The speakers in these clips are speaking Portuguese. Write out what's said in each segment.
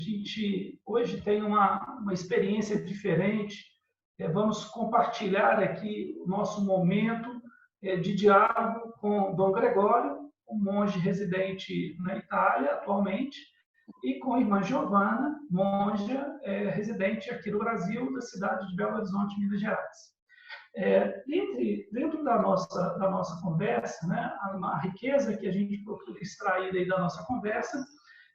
A gente hoje tem uma experiência diferente. Vamos compartilhar aqui o nosso momento de diálogo com Dom Gregório, um monge residente na Itália atualmente, e com a irmã Giovana, monja residente aqui no Brasil, da cidade de Belo Horizonte, Minas Gerais. Dentro da nossa conversa, né, a riqueza que a gente procura extrair aí da nossa conversa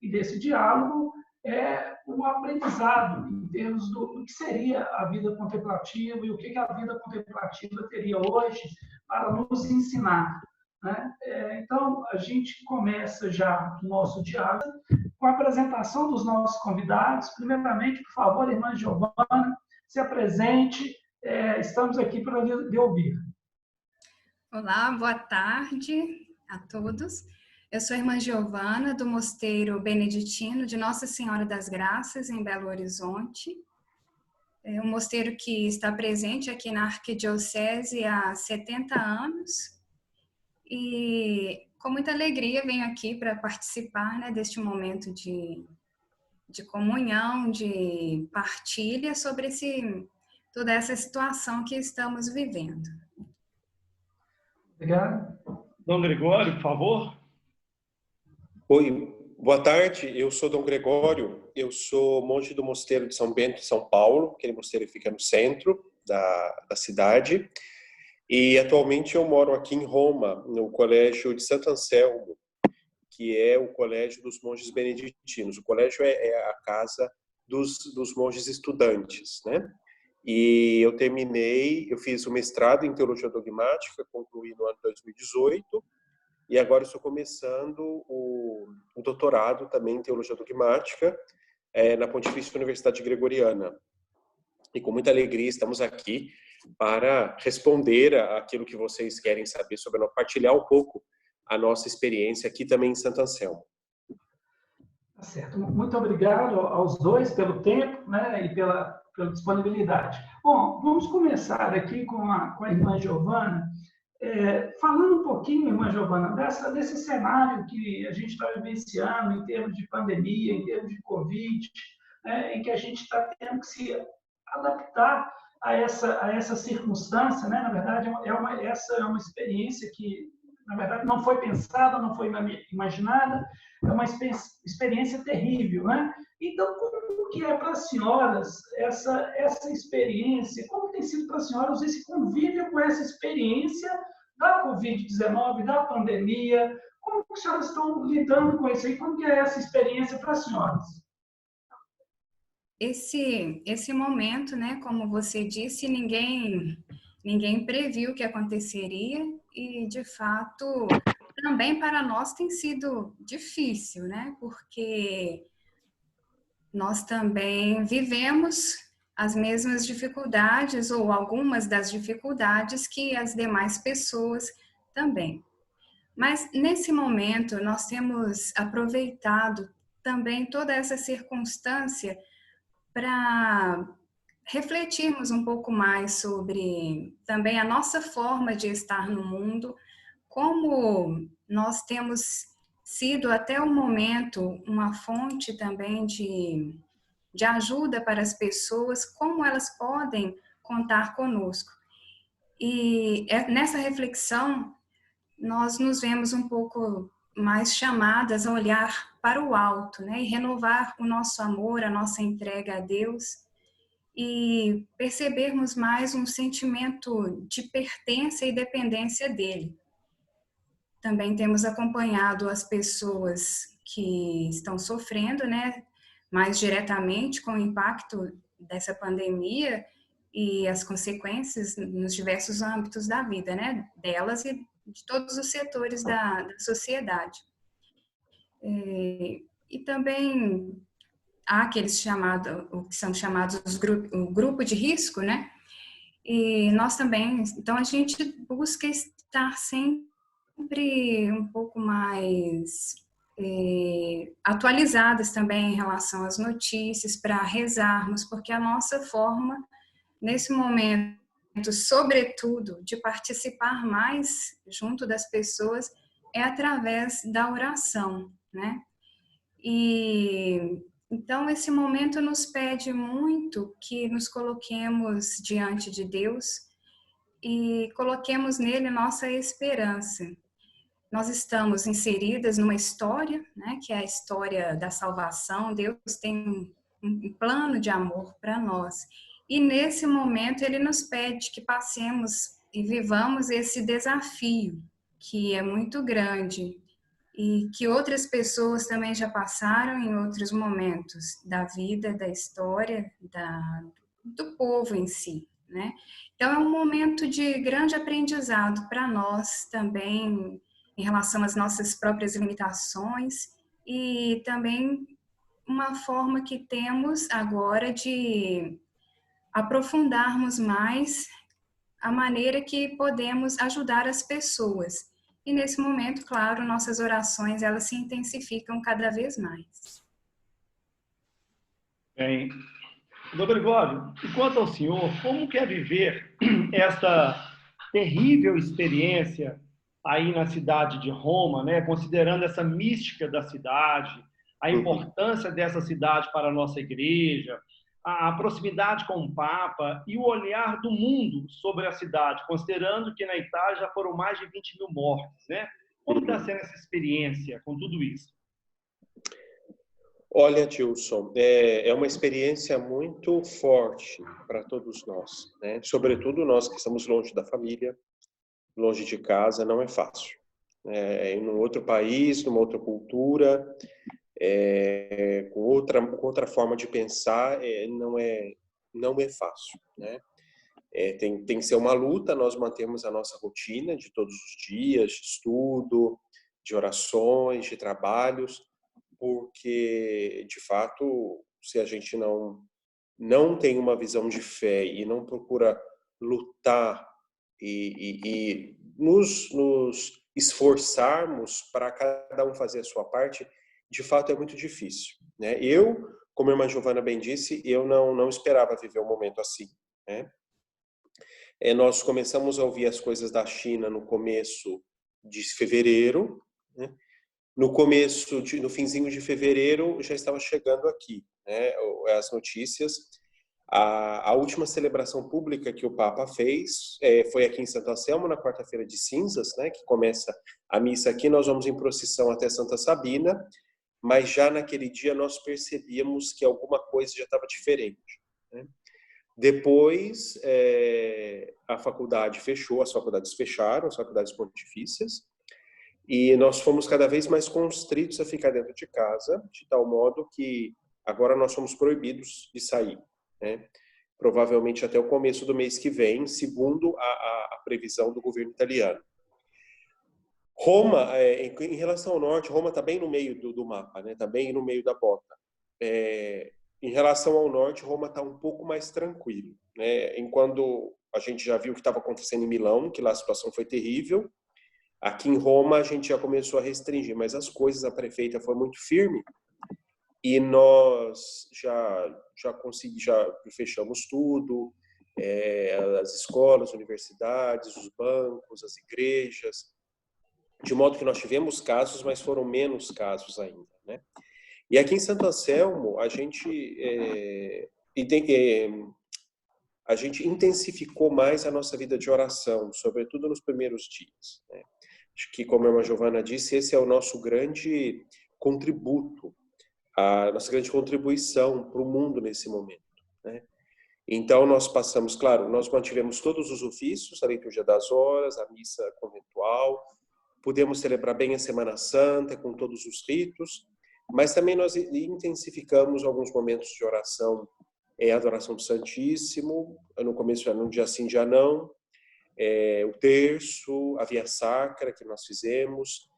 e desse diálogo é o aprendizado em termos do que seria a vida contemplativa e o que a vida contemplativa teria hoje para nos ensinar, né? Então, a gente começa já o nosso diálogo com a apresentação dos nossos convidados. Primeiramente, por favor, irmã Giovana, se apresente. Estamos aqui para lhe ouvir. Olá, boa tarde a todos. Eu sou a irmã Giovana, do Mosteiro Beneditino de Nossa Senhora das Graças, em Belo Horizonte. É um mosteiro que está presente aqui na Arquidiocese há 70 anos. E com muita alegria venho aqui para participar, né, deste momento de comunhão, de partilha sobre toda essa situação que estamos vivendo. Obrigado. Dom Gregório, por favor. Oi, boa tarde. Eu sou Dom Gregório. Eu sou monge do Mosteiro de São Bento, em São Paulo. Aquele mosteiro fica no centro da cidade. E atualmente eu moro aqui em Roma, no Colégio de Santo Anselmo, que é o Colégio dos Monges Beneditinos. O colégio é a casa dos monges estudantes, né? E eu fiz o mestrado em Teologia Dogmática, concluí no ano 2018, e agora estou começando o doutorado também em Teologia Dogmática na Pontifícia Universidade Gregoriana. E com muita alegria estamos aqui para responder àquilo que vocês querem saber sobre nós, partilhar um pouco a nossa experiência aqui também em Santo Anselmo. Tá certo. Muito obrigado aos dois pelo tempo, né, e pela disponibilidade. Bom, vamos começar aqui com a irmã Giovana, falando um pouquinho, irmã Giovana, desse cenário que a gente está vivenciando em termos de pandemia, em termos de Covid, né, em que a gente está tendo que se adaptar a essa circunstância, né? Na verdade, essa é uma experiência que, na verdade, não foi pensada, não foi imaginada, é uma experiência terrível, né? Então, como que é para as senhoras essa experiência? Como tem sido para as senhoras esse convívio com essa experiência da Covid-19, da pandemia? Como que as senhoras estão lidando com isso aí? Como que é essa experiência para as senhoras? Esse momento, né, como você disse, ninguém previu o que aconteceria e, de fato, também para nós tem sido difícil, né, porque nós também vivemos as mesmas dificuldades ou algumas das dificuldades que as demais pessoas também. Mas, nesse momento, nós temos aproveitado também toda essa circunstância para refletirmos um pouco mais sobre também a nossa forma de estar no mundo, como nós temos sido até o momento uma fonte também de ajuda para as pessoas, como elas podem contar conosco. E nessa reflexão, nós nos vemos um pouco mais chamadas a olhar para o alto, né, e renovar o nosso amor, a nossa entrega a Deus e percebermos mais um sentimento de pertença e dependência dele. Também temos acompanhado as pessoas que estão sofrendo, né, mais diretamente com o impacto dessa pandemia e as consequências nos diversos âmbitos da vida, né, delas e de todos os setores da sociedade. E também há aqueles que são chamados o grupo de risco, né? E nós também, então a gente busca estar sempre um pouco mais atualizadas também em relação às notícias, para rezarmos, porque a nossa forma, nesse momento, sobretudo, de participar mais junto das pessoas é através da oração, né? E Então, esse momento nos pede muito que nos coloquemos diante de Deus e coloquemos nele nossa esperança. Nós estamos inseridas numa história, né, que é a história da salvação. Deus tem um plano de amor para nós. E nesse momento ele nos pede que passemos e vivamos esse desafio, que é muito grande e que outras pessoas também já passaram em outros momentos da vida, da história, do povo em si, né? Então é um momento de grande aprendizado para nós também em relação às nossas próprias limitações e também uma forma que temos agora de aprofundarmos mais a maneira que podemos ajudar as pessoas. E nesse momento, claro, nossas orações elas se intensificam cada vez mais. Bem, Dom Gregório, e quanto ao senhor, como que é viver essa terrível experiência aí na cidade de Roma, né? Considerando essa mística da cidade, a importância dessa cidade para a nossa igreja, a proximidade com o Papa e o olhar do mundo sobre a cidade, considerando que na Itália já foram mais de 20 mil mortes, né? Como está sendo essa experiência com tudo isso? Olha, Gilson, é uma experiência muito forte para todos nós, né? Sobretudo nós que estamos longe da família, longe de casa, não é fácil. Em um outro país, numa outra cultura, com outra forma de pensar, não é fácil, né? Tem que ser uma luta, nós mantemos a nossa rotina de todos os dias, de estudo, de orações, de trabalhos, porque, de fato, se a gente não tem uma visão de fé e não procura lutar e nos esforçarmos para cada um fazer a sua parte, de fato é muito difícil, né? Eu, como a irmã Giovana bem disse, eu não esperava viver um momento assim, né? Nós começamos a ouvir as coisas da China no começo de fevereiro, né? No finzinho de fevereiro já estava chegando aqui, né, as notícias. A última celebração pública que o Papa fez foi aqui em Santo Anselmo, na quarta-feira de cinzas, né, que começa a missa aqui. Nós vamos em procissão até Santa Sabina, mas já naquele dia nós percebíamos que alguma coisa já estava diferente, né? Depois, a faculdade fechou, as faculdades fecharam, as faculdades pontifícias, e nós fomos cada vez mais constritos a ficar dentro de casa, de tal modo que agora nós somos proibidos de sair, né? Provavelmente até o começo do mês que vem, segundo a previsão do governo italiano. Roma, em relação ao norte, Roma está bem no meio do mapa, né? Está bem no meio da bota. Em relação ao norte, Roma está um pouco mais tranquilo, né? Enquanto a gente já viu o que estava acontecendo em Milão, que lá a situação foi terrível, aqui em Roma a gente já começou a restringir, mas as coisas, a prefeita foi muito firme e nós já fechamos tudo, as escolas, universidades, os bancos, as igrejas, de modo que nós tivemos casos, mas foram menos casos ainda, né? E aqui em Santo Anselmo a gente intensificou mais a nossa vida de oração, sobretudo nos primeiros dias, né? Acho que, como a irmã Giovana disse, esse é o nosso grande contributo, a nossa grande contribuição para o mundo nesse momento, né? Então, nós passamos, claro, nós mantivemos todos os ofícios, a liturgia das horas, a missa conventual, pudemos celebrar bem a Semana Santa com todos os ritos, mas também nós intensificamos alguns momentos de oração, adoração do Santíssimo, no começo, num dia sim, dia não, o terço, a Via Sacra que nós fizemos,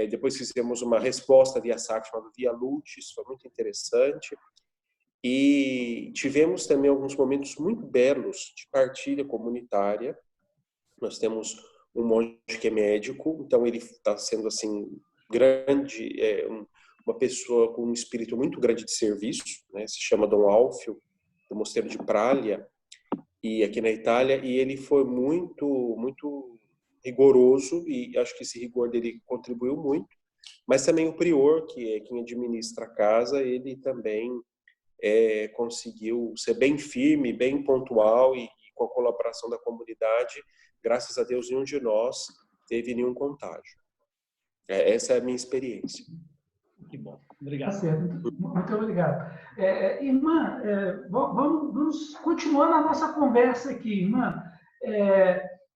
depois fizemos uma resposta à Via Sacra chamada Via Lucis, foi muito interessante, e tivemos também alguns momentos muito belos de partilha comunitária. Nós temos um monge que é médico, então ele está sendo assim grande, uma pessoa com um espírito muito grande de serviço, né? Se chama Dom Alfio, do Mosteiro de Pralia, e aqui na Itália, e ele foi muito rigoroso, e acho que esse rigor dele contribuiu muito. Mas também o prior, que é quem administra a casa, ele também conseguiu ser bem firme, bem pontual e com a colaboração da comunidade, graças a Deus, nenhum de nós teve nenhum contágio. Essa é a minha experiência. Que bom. Obrigado. Tá certo. Muito obrigado. Irmã, vamos continuando a nossa conversa aqui, irmã.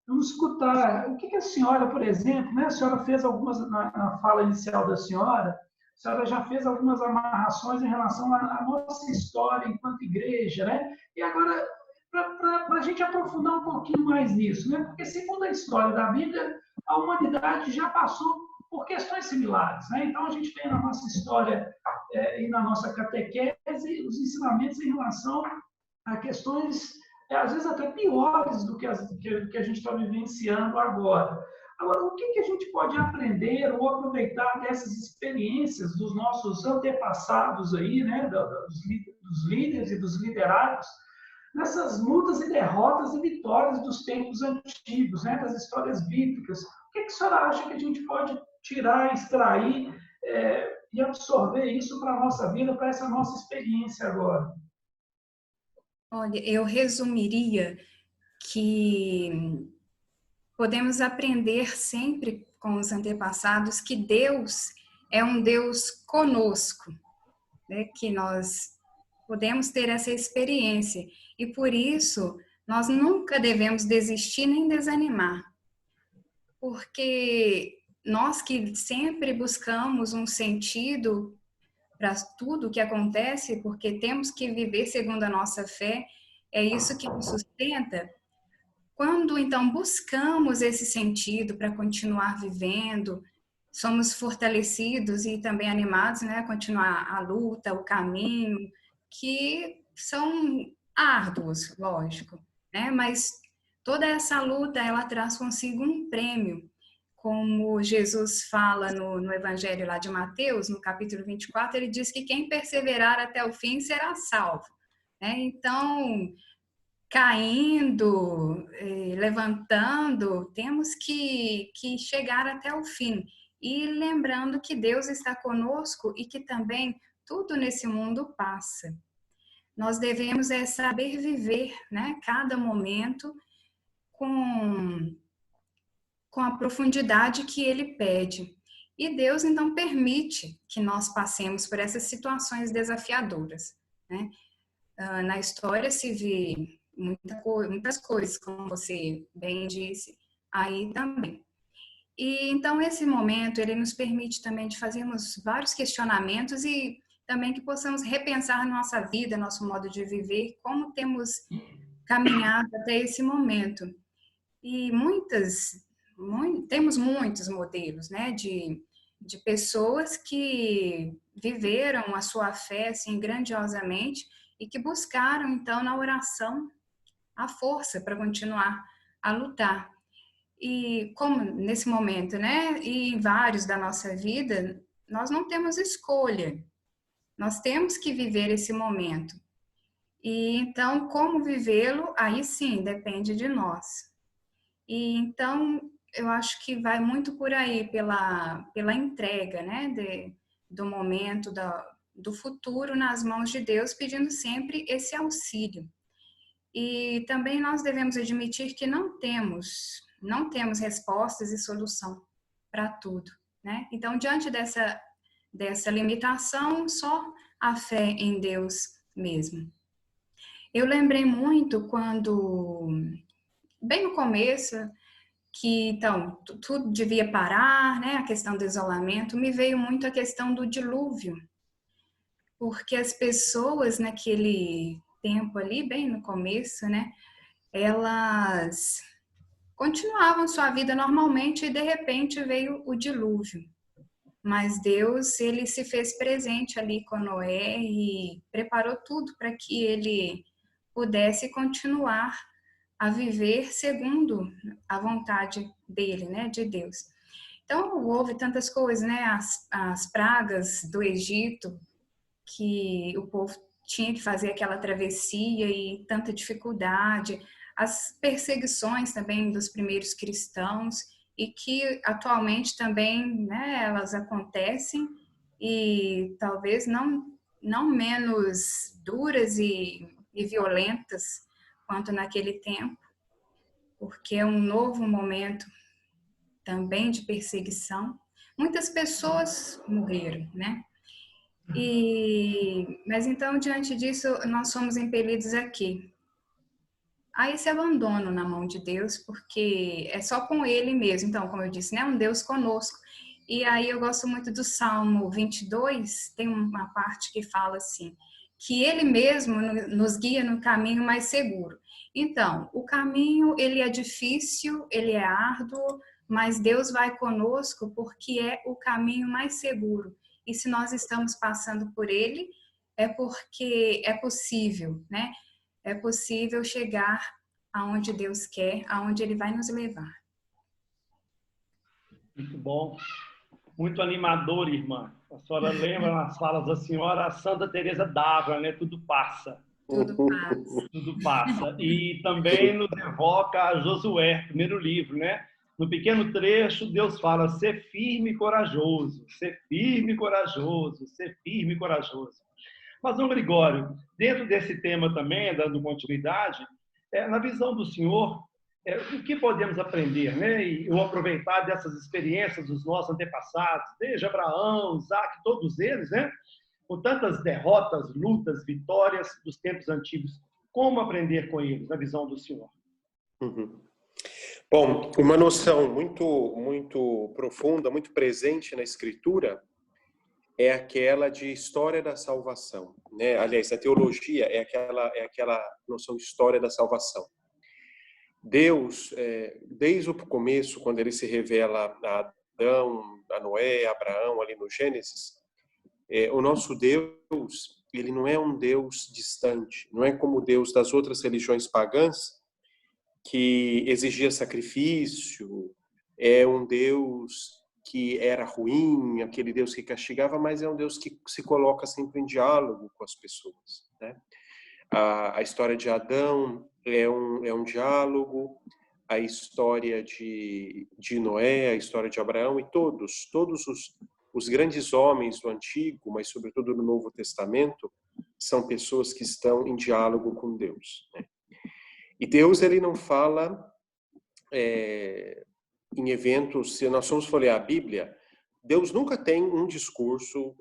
Vamos escutar o que a senhora, por exemplo, né? A senhora fez algumas, na fala inicial da senhora, a senhora já fez algumas amarrações em relação à nossa história enquanto igreja, né? E agora, para a gente aprofundar um pouquinho mais nisso, né? Porque segundo a história da Bíblia, a humanidade já passou por questões similares, né? Então, a gente tem na nossa história e na nossa catequese os ensinamentos em relação a questões, às vezes até piores do que a gente está vivenciando agora. Agora, o que a gente pode aprender ou aproveitar dessas experiências dos nossos antepassados aí, né? Dos líderes e dos liderados, nessas lutas e derrotas e vitórias dos tempos antigos, né? Das histórias bíblicas? O que a senhora acha que a gente pode tirar, extrair e absorver isso para a nossa vida, para essa nossa experiência agora? Olha, eu resumiria que podemos aprender sempre com os antepassados que Deus é um Deus conosco, né? Que nós podemos ter essa experiência e por isso nós nunca devemos desistir nem desanimar, porque nós que sempre buscamos um sentido para tudo que acontece, porque temos que viver segundo a nossa fé, é isso que nos sustenta. Quando, então, buscamos esse sentido para continuar vivendo, somos fortalecidos e também animados, né, a continuar a luta, o caminho, que são árduos, lógico, né, mas toda essa luta, ela traz consigo um prêmio. Como Jesus fala no Evangelho lá de Mateus, no capítulo 24, ele diz que quem perseverar até o fim será salvo, né? Então, caindo, levantando, temos que chegar até o fim. E lembrando que Deus está conosco e que também tudo nesse mundo passa. Nós devemos saber viver, né, cada momento com a profundidade que Ele pede. E Deus, então, permite que nós passemos por essas situações desafiadoras, né? Na história se vê muitas coisas, como você bem disse, aí também. E, então, esse momento, ele nos permite também de fazermos vários questionamentos e também que possamos repensar nossa vida, nosso modo de viver, como temos caminhado até esse momento. E temos muitos modelos, né, de pessoas que viveram a sua fé assim, grandiosamente e que buscaram, então, na oração, a força para continuar a lutar. E como nesse momento, né, e em vários da nossa vida, nós não temos escolha. Nós temos que viver esse momento. E então, como vivê-lo, aí sim, depende de nós. E então, eu acho que vai muito por aí, pela entrega, né, do momento, do futuro nas mãos de Deus, pedindo sempre esse auxílio. E também nós devemos admitir que não temos respostas e solução para tudo, né? Então, diante dessa limitação, só a fé em Deus mesmo. Eu lembrei muito quando, bem no começo, que então tudo devia parar, né? A questão do isolamento, me veio muito a questão do dilúvio, porque as pessoas naquele tempo ali, bem no começo, né? Elas continuavam sua vida normalmente e de repente veio o dilúvio. Mas Deus, ele se fez presente ali com Noé e preparou tudo para que ele pudesse continuar a viver segundo a vontade dele, né, de Deus. Então, houve tantas coisas, né, as pragas do Egito, que o povo tinha que fazer aquela travessia e tanta dificuldade, as perseguições também dos primeiros cristãos, e que atualmente também, né, elas acontecem e talvez não menos duras e violentas quanto naquele tempo, porque é um novo momento também de perseguição. Muitas pessoas morreram, né? Mas então, diante disso, nós somos impelidos aqui a esse abandono na mão de Deus, porque é só com Ele mesmo. Então, como eu disse, né, um Deus conosco. E aí eu gosto muito do Salmo 22, tem uma parte que fala assim, que Ele mesmo nos guia no caminho mais seguro. Então, o caminho, ele é difícil, ele é árduo, mas Deus vai conosco porque é o caminho mais seguro. E se nós estamos passando por ele, é porque é possível, né? É possível chegar aonde Deus quer, aonde Ele vai nos levar. Muito bom. Muito animador, irmã. A senhora lembra nas falas da senhora, a Santa Teresa d'Ávila, né? Tudo passa. Tudo passa. Tudo passa. E também nos evoca a Josué, primeiro livro, né? No pequeno trecho, Deus fala, ser firme e corajoso, ser firme e corajoso, ser firme e corajoso. Mas, Dom Gregório, dentro desse tema também, dando continuidade, na visão do senhor, o que podemos aprender, né? E ou aproveitar dessas experiências dos nossos antepassados, desde Abraão, Isaac, todos eles, né? Com tantas derrotas, lutas, vitórias dos tempos antigos. Como aprender com eles, na visão do senhor? Uhum. Bom, uma noção muito profunda, muito presente na Escritura é aquela de história da salvação, né? Aliás, a teologia é aquela noção de história da salvação. Deus, desde o começo, quando ele se revela a Adão, a Noé, a Abraão, ali no Gênesis, o nosso Deus, ele não é um Deus distante, não é como o Deus das outras religiões pagãs, que exigia sacrifício, é um Deus que era ruim, aquele Deus que castigava, mas é um Deus que se coloca sempre em diálogo com as pessoas, né? A história de Adão é um diálogo, a história de Noé, a história de Abraão e todos os grandes homens do Antigo, mas sobretudo no Novo Testamento, são pessoas que estão em diálogo com Deus, né? E Deus, ele não fala em eventos, se nós formos folhear a Bíblia, Deus nunca tem um discurso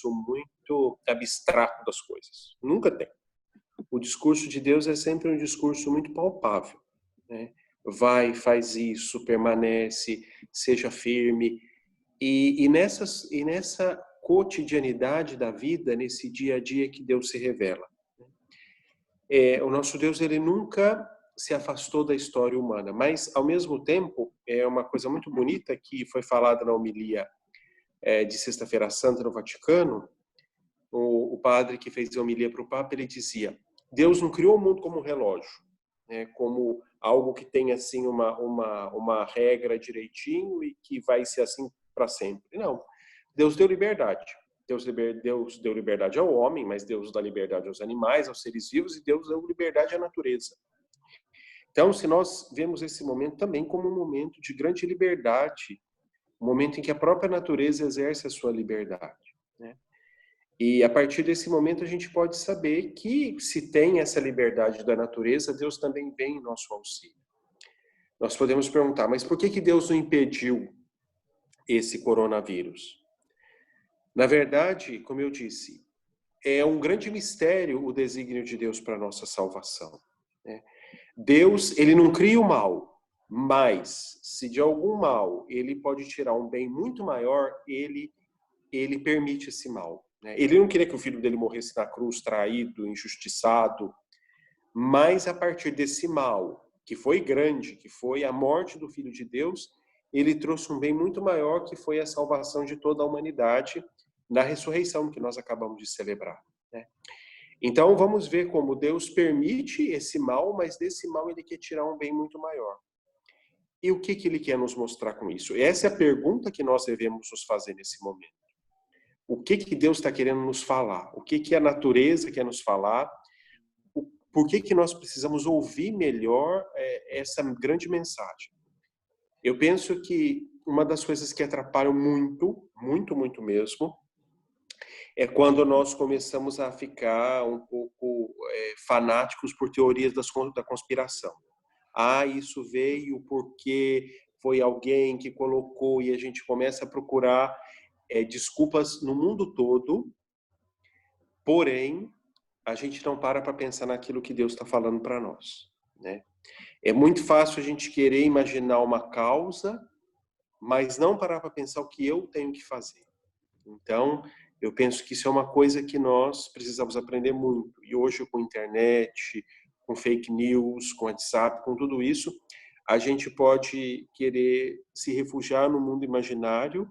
muito abstrato das coisas. Nunca tem. O discurso de Deus é sempre um discurso muito palpável, né? Vai, faz isso, permanece, seja firme. E nessa cotidianidade da vida, nesse dia a dia que Deus se revela. O nosso Deus, ele nunca se afastou da história humana, mas, ao mesmo tempo, é uma coisa muito bonita que foi falada na homilia de Sexta-feira Santa no Vaticano. O padre que fez a homilia para o Papa, ele dizia, Deus não criou o mundo como um relógio, né, como algo que tem assim uma regra direitinho e que vai ser assim para sempre. Não, Deus deu liberdade. Deus deu liberdade ao homem, mas Deus dá liberdade aos animais, aos seres vivos, e Deus deu liberdade à natureza. Então, se nós vemos esse momento também como um momento de grande liberdade, um momento em que a própria natureza exerce a sua liberdade, né? E a partir desse momento a gente pode saber que se tem essa liberdade da natureza, Deus também vem em nosso auxílio. Nós podemos perguntar, mas por que Deus não impediu esse coronavírus? Na verdade, como eu disse, é um grande mistério o desígnio de Deus para a nossa salvação, né? Deus, ele não cria o mal, mas se de algum mal ele pode tirar um bem muito maior, ele permite esse mal, né? Ele não queria que o filho dele morresse na cruz, traído, injustiçado, mas a partir desse mal, que foi grande, que foi a morte do Filho de Deus, ele trouxe um bem muito maior, que foi a salvação de toda a humanidade, na ressurreição que nós acabamos de celebrar, né? Então, vamos ver como Deus permite esse mal, mas desse mal ele quer tirar um bem muito maior. E o que ele quer nos mostrar com isso? Essa é a pergunta que nós devemos nos fazer nesse momento. O que Deus está querendo nos falar? O que a natureza quer nos falar? Por que nós precisamos ouvir melhor essa grande mensagem? Eu penso que uma das coisas que atrapalham muito, muito, muito mesmo, é quando nós começamos a ficar um pouco fanáticos por teorias da conspiração. Ah, isso veio porque foi alguém que colocou, e a gente começa a procurar desculpas no mundo todo, porém, a gente não para pensar naquilo que Deus está falando para nós, né? É muito fácil a gente querer imaginar uma causa, mas não parar para pensar o que eu tenho que fazer. Então, eu penso que isso é uma coisa que nós precisamos aprender muito. E hoje, com internet, com fake news, com WhatsApp, com tudo isso, a gente pode querer se refugiar no mundo imaginário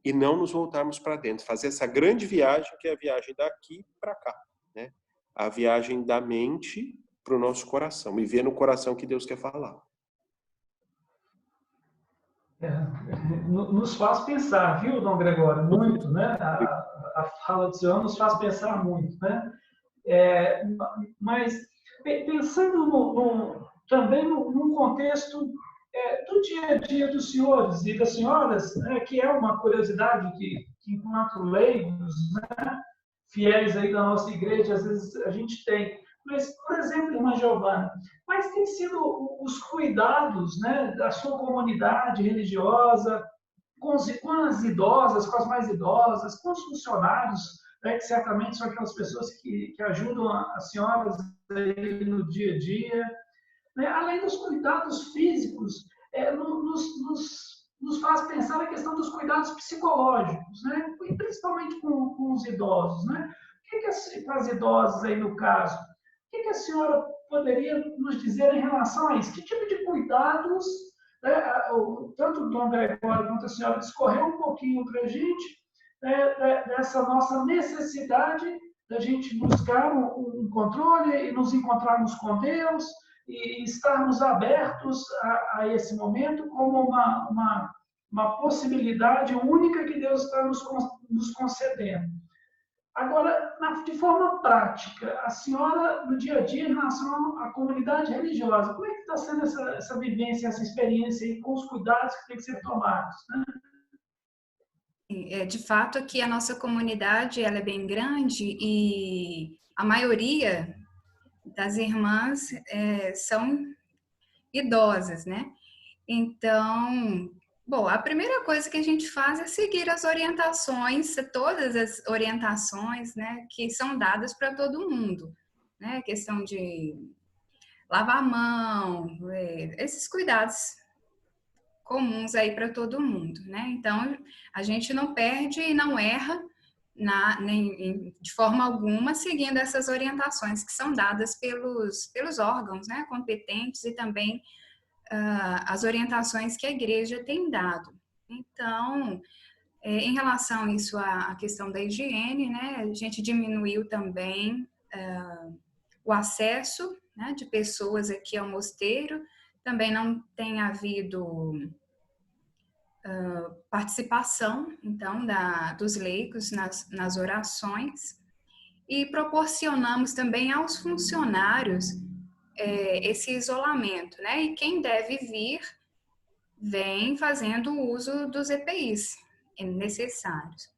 e não nos voltarmos para dentro. Fazer essa grande viagem, que é a viagem daqui para cá, né? A viagem da mente para o nosso coração. E ver no coração que Deus quer falar. Nos faz pensar, viu, Dom Gregório? Muito, né? A fala do senhor nos faz pensar muito, né? Mas pensando também num contexto do dia a dia dos senhores e das senhoras, né, que é uma curiosidade que enquanto leigos, né, fiéis aí da nossa igreja, às vezes a gente tem. Mas, por exemplo, irmã Giovana, quais têm sido os cuidados, né, da sua comunidade religiosa, com as idosas, com as mais idosas, com os funcionários, né, que certamente são aquelas pessoas que ajudam as senhoras aí no dia a dia, né? Além dos cuidados físicos, nos faz pensar na questão dos cuidados psicológicos, né? E principalmente com os idosos, né? O que para as idosas aí no caso, o que a senhora poderia nos dizer em relação a isso? Que tipo de cuidados, né, tanto o Dom Gregório quanto a senhora discorreu um pouquinho para a gente, dessa nossa necessidade da gente buscar um controle e nos encontrarmos com Deus e estarmos abertos a esse momento como uma possibilidade única que Deus está nos concedendo. Agora, de forma prática, a senhora, no dia a dia, em relação à comunidade religiosa, como é que está sendo essa vivência, essa experiência aí, com os cuidados que têm que ser tomados, né? De fato, aqui a nossa comunidade ela é bem grande e a maioria das irmãs são idosas, né? Então, bom, a primeira coisa que a gente faz é seguir as orientações, todas as orientações, né, que são dadas para todo mundo, né? A questão de lavar a mão, esses cuidados comuns aí para todo mundo, né? Então, a gente não perde e não erra de forma alguma seguindo essas orientações que são dadas pelos órgãos, né, competentes e também as orientações que a igreja tem dado. Então, em relação a isso, a questão da higiene, né, a gente diminuiu também o acesso, né, de pessoas aqui ao mosteiro, também não tem havido participação, então, dos leigos nas orações, e proporcionamos também aos funcionários esse isolamento, né? E quem deve vir, vem fazendo o uso dos EPIs necessários,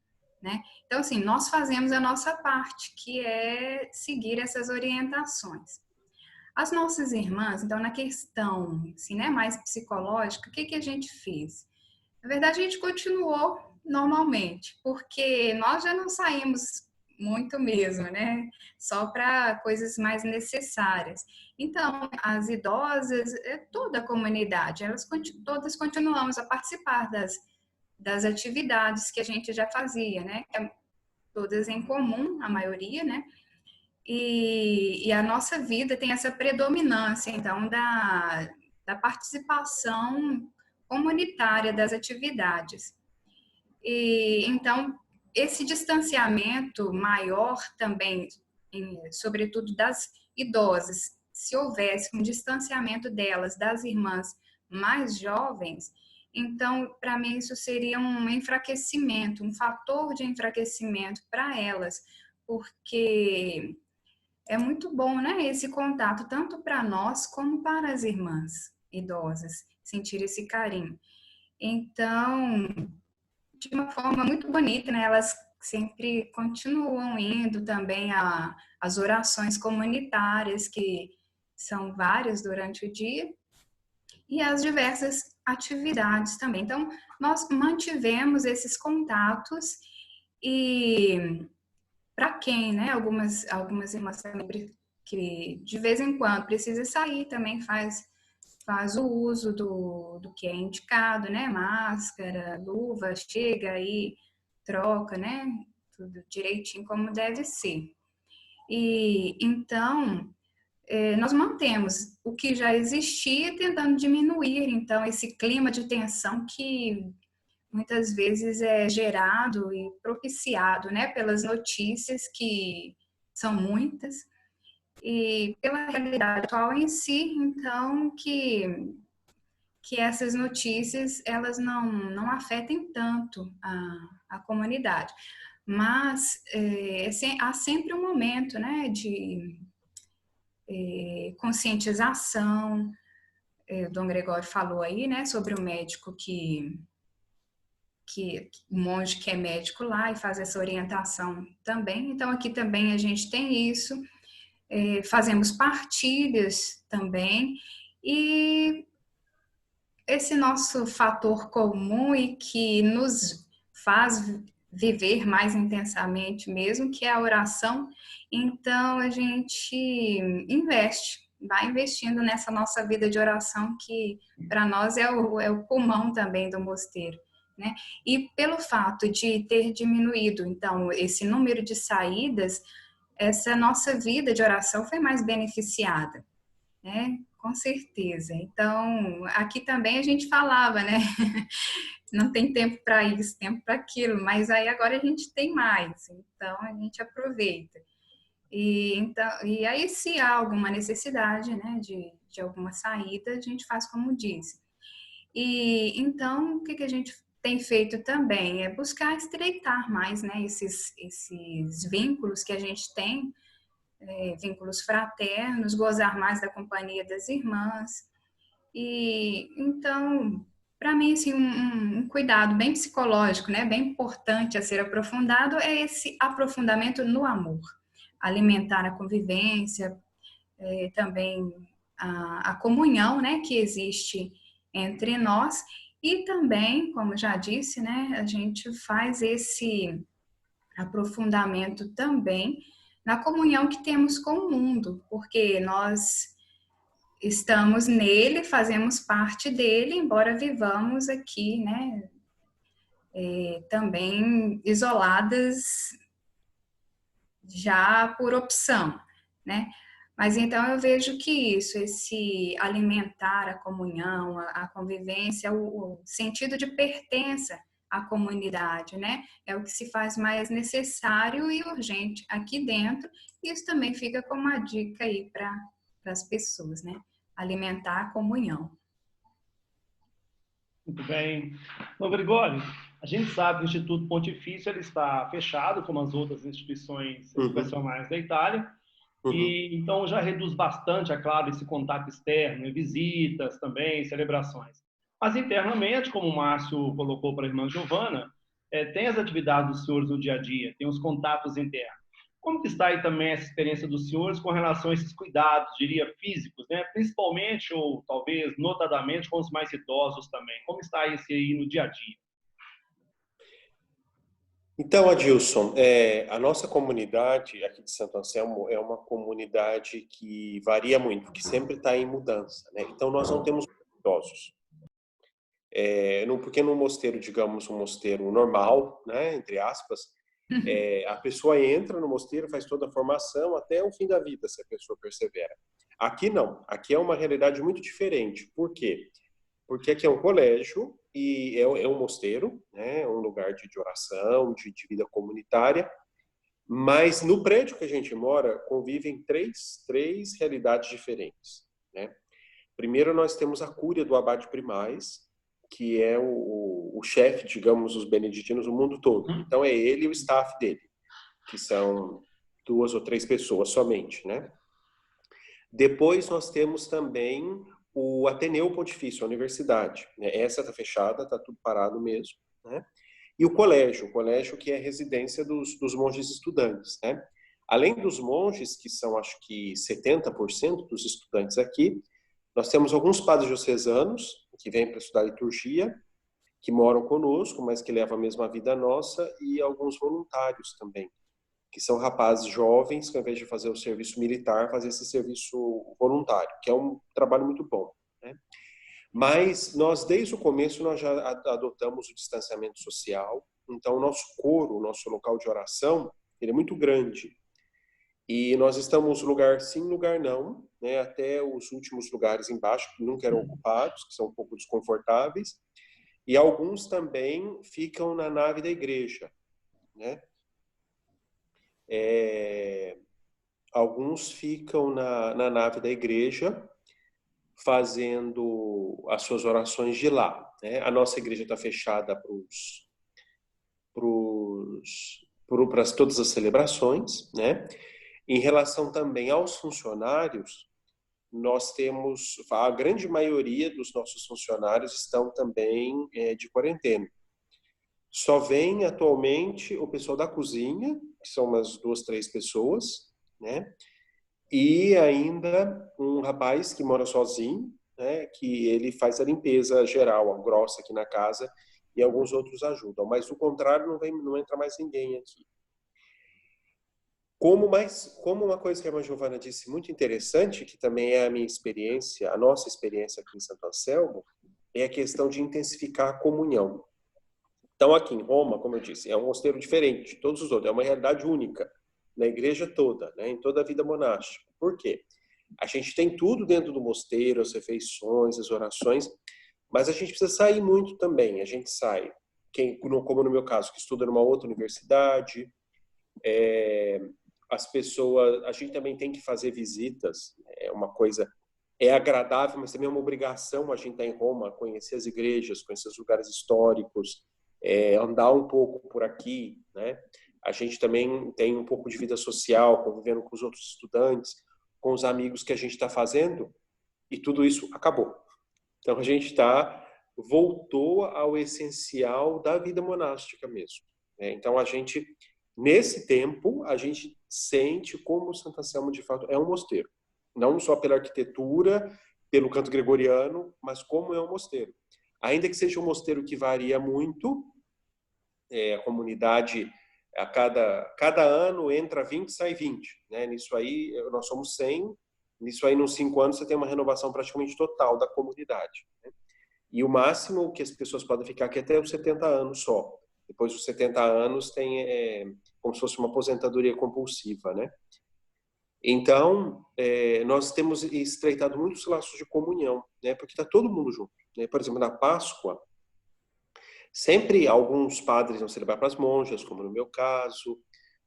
né? Então, assim, nós fazemos a nossa parte, que é seguir essas orientações. As nossas irmãs, então, na questão, assim, né, mais psicológica, o que a gente fez? Na verdade, a gente continuou normalmente, porque nós já não saímos muito mesmo, né? Só para coisas mais necessárias. Então, as idosas, toda a comunidade, todas continuamos a participar das atividades que a gente já fazia, né? Todas em comum, a maioria, né? E a nossa vida tem essa predominância, então, da participação comunitária das atividades. E, então, esse distanciamento maior também, sobretudo das idosas, se houvesse um distanciamento delas, das irmãs mais jovens, então, para mim, isso seria um enfraquecimento, um fator de enfraquecimento para elas, porque é muito bom, né, esse contato, tanto para nós como para as irmãs idosas. sentir esse carinho. Então, de uma forma muito bonita, né? Elas sempre continuam indo também às orações comunitárias, que são várias durante o dia, e às diversas atividades também. Então, nós mantivemos esses contatos e para quem, né, algumas irmãs também que de vez em quando precisa sair, também faz o uso do que é indicado, né, máscara, luva, chega aí, troca, né, tudo direitinho como deve ser. E então, nós mantemos o que já existia, tentando diminuir, então, esse clima de tensão que muitas vezes é gerado e propiciado, né, pelas notícias, que são muitas, e pela realidade atual em si, então, que essas notícias, elas não afetem tanto a comunidade. Mas há sempre um momento, né, de conscientização. O Dom Gregório falou aí, né, sobre o médico o monge que é médico lá e faz essa orientação também. Então, aqui também a gente tem isso. Fazemos partilhas também. E esse nosso fator comum e que nos faz viver mais intensamente mesmo, que é a oração. Então, a gente vai investindo nessa nossa vida de oração, que para nós é o pulmão também do mosteiro, né? E pelo fato de ter diminuído, então, esse número de saídas, essa nossa vida de oração foi mais beneficiada, né? Com certeza. Então, aqui também a gente falava, né? Não tem tempo para isso, tempo para aquilo, mas aí agora a gente tem mais, então a gente aproveita. E aí, se há alguma necessidade, né, de alguma saída, a gente faz como disse. E então, o que a gente tem feito também é buscar estreitar mais, né, esses vínculos que a gente tem, vínculos fraternos, gozar mais da companhia das irmãs. E então, para mim, assim, um cuidado bem psicológico, né, bem importante a ser aprofundado é esse aprofundamento no amor, alimentar a convivência, também a comunhão, né, que existe entre nós, e também, como já disse, né, a gente faz esse aprofundamento também na comunhão que temos com o mundo, porque nós estamos nele, fazemos parte dele, embora vivamos aqui, né, também isoladas já por opção, né? Mas então eu vejo que esse alimentar a comunhão, a convivência, o sentido de pertença à comunidade, né? É o que se faz mais necessário e urgente aqui dentro. Isso também fica como uma dica aí para as pessoas, né? Alimentar a comunhão. Muito bem. Dom Gregório, a gente sabe que o Instituto Pontifício ele está fechado, como as outras instituições educacionais da Itália, e então já reduz bastante, é claro, esse contato externo, visitas também, celebrações. Mas internamente, como o Márcio colocou para a irmã Giovana, tem as atividades dos senhores no dia a dia, tem os contatos internos. Como que está aí também essa experiência dos senhores com relação a esses cuidados, diria, físicos, né? Principalmente, ou talvez notadamente, com os mais idosos também? Como está esse aí no dia a dia? Então, Adilson, a nossa comunidade aqui de Santo Anselmo é uma comunidade que varia muito, que sempre está em mudança, né? Então, nós não temos idosos. Porque no mosteiro, digamos, um mosteiro normal, né, entre aspas, a pessoa entra no mosteiro, faz toda a formação até o fim da vida, se a pessoa persevera. Aqui não, aqui é uma realidade muito diferente. Por quê? Porque aqui é um colégio e é um mosteiro, né? Um lugar de oração, de vida comunitária, mas no prédio que a gente mora convivem três realidades diferentes, né? Primeiro nós temos a cúria do abade primaz, que é o chefe, digamos, dos beneditinos no mundo todo. Então é ele e o staff dele, que são 2 ou 3 pessoas somente, né? Depois nós temos também o Ateneu Pontifício, a universidade, né? Essa está fechada, está tudo parado mesmo, né? E o colégio que é a residência dos monges estudantes, né? Além dos monges, que são acho que 70% dos estudantes aqui, nós temos alguns padres diocesanos que vêm para estudar liturgia, que moram conosco, mas que levam a mesma vida nossa, e alguns voluntários também, que são rapazes jovens que, ao invés de fazer o serviço militar, fazem esse serviço voluntário, que é um trabalho muito bom, né? Mas nós, desde o começo, nós já adotamos o distanciamento social. Então, o nosso coro, o nosso local de oração, ele é muito grande. E nós estamos lugar sim, lugar não, né? Até os últimos lugares embaixo, que nunca eram ocupados, que são um pouco desconfortáveis. E alguns também ficam na nave da igreja, né? Alguns ficam na nave da igreja, fazendo as suas orações de lá, né? A nossa igreja está fechada para todas as celebrações, né? Em relação também aos funcionários, nós temos, a grande maioria dos nossos funcionários estão também de quarentena. Só vem atualmente o pessoal da cozinha, que são umas 2, 3 pessoas, né? E ainda um rapaz que mora sozinho, né? Que ele faz a limpeza geral, a grossa aqui na casa, e alguns outros ajudam. Mas do contrário, não entra mais ninguém aqui. Como uma coisa que a irmã Giovana disse muito interessante, que também é a minha experiência, a nossa experiência aqui em Santo Anselmo, é a questão de intensificar a comunhão. Então, aqui em Roma, como eu disse, é um mosteiro diferente de todos os outros, é uma realidade única na igreja toda, né, em toda a vida monástica. Por quê? A gente tem tudo dentro do mosteiro, as refeições, as orações, mas a gente precisa sair muito também. A gente sai, como no meu caso, que estuda numa outra universidade, as pessoas, a gente também tem que fazer visitas, é uma coisa, é agradável, mas também é uma obrigação a gente estar em Roma, conhecer as igrejas, conhecer os lugares históricos, andar um pouco por aqui, né? A gente também tem um pouco de vida social, convivendo com os outros estudantes, com os amigos que a gente está fazendo, e tudo isso acabou. Então a gente voltou ao essencial da vida monástica mesmo, né? Então a gente, nesse tempo, a gente sente como Santo Anselmo de fato é um mosteiro, não só pela arquitetura, pelo canto gregoriano, mas como é um mosteiro. Ainda que seja um mosteiro que varia muito, a comunidade, a cada ano entra 20, sai 20, né? Nisso aí, nós somos 100, nisso aí, nos 5 anos, você tem uma renovação praticamente total da comunidade, né? E o máximo que as pessoas podem ficar aqui é até os 70 anos só. Depois dos 70 anos, tem como se fosse uma aposentadoria compulsiva, né? Então, nós temos estreitado muitos laços de comunhão, né? Porque está todo mundo junto, né? Por exemplo, na Páscoa, sempre alguns padres vão celebrar para as monjas, como no meu caso,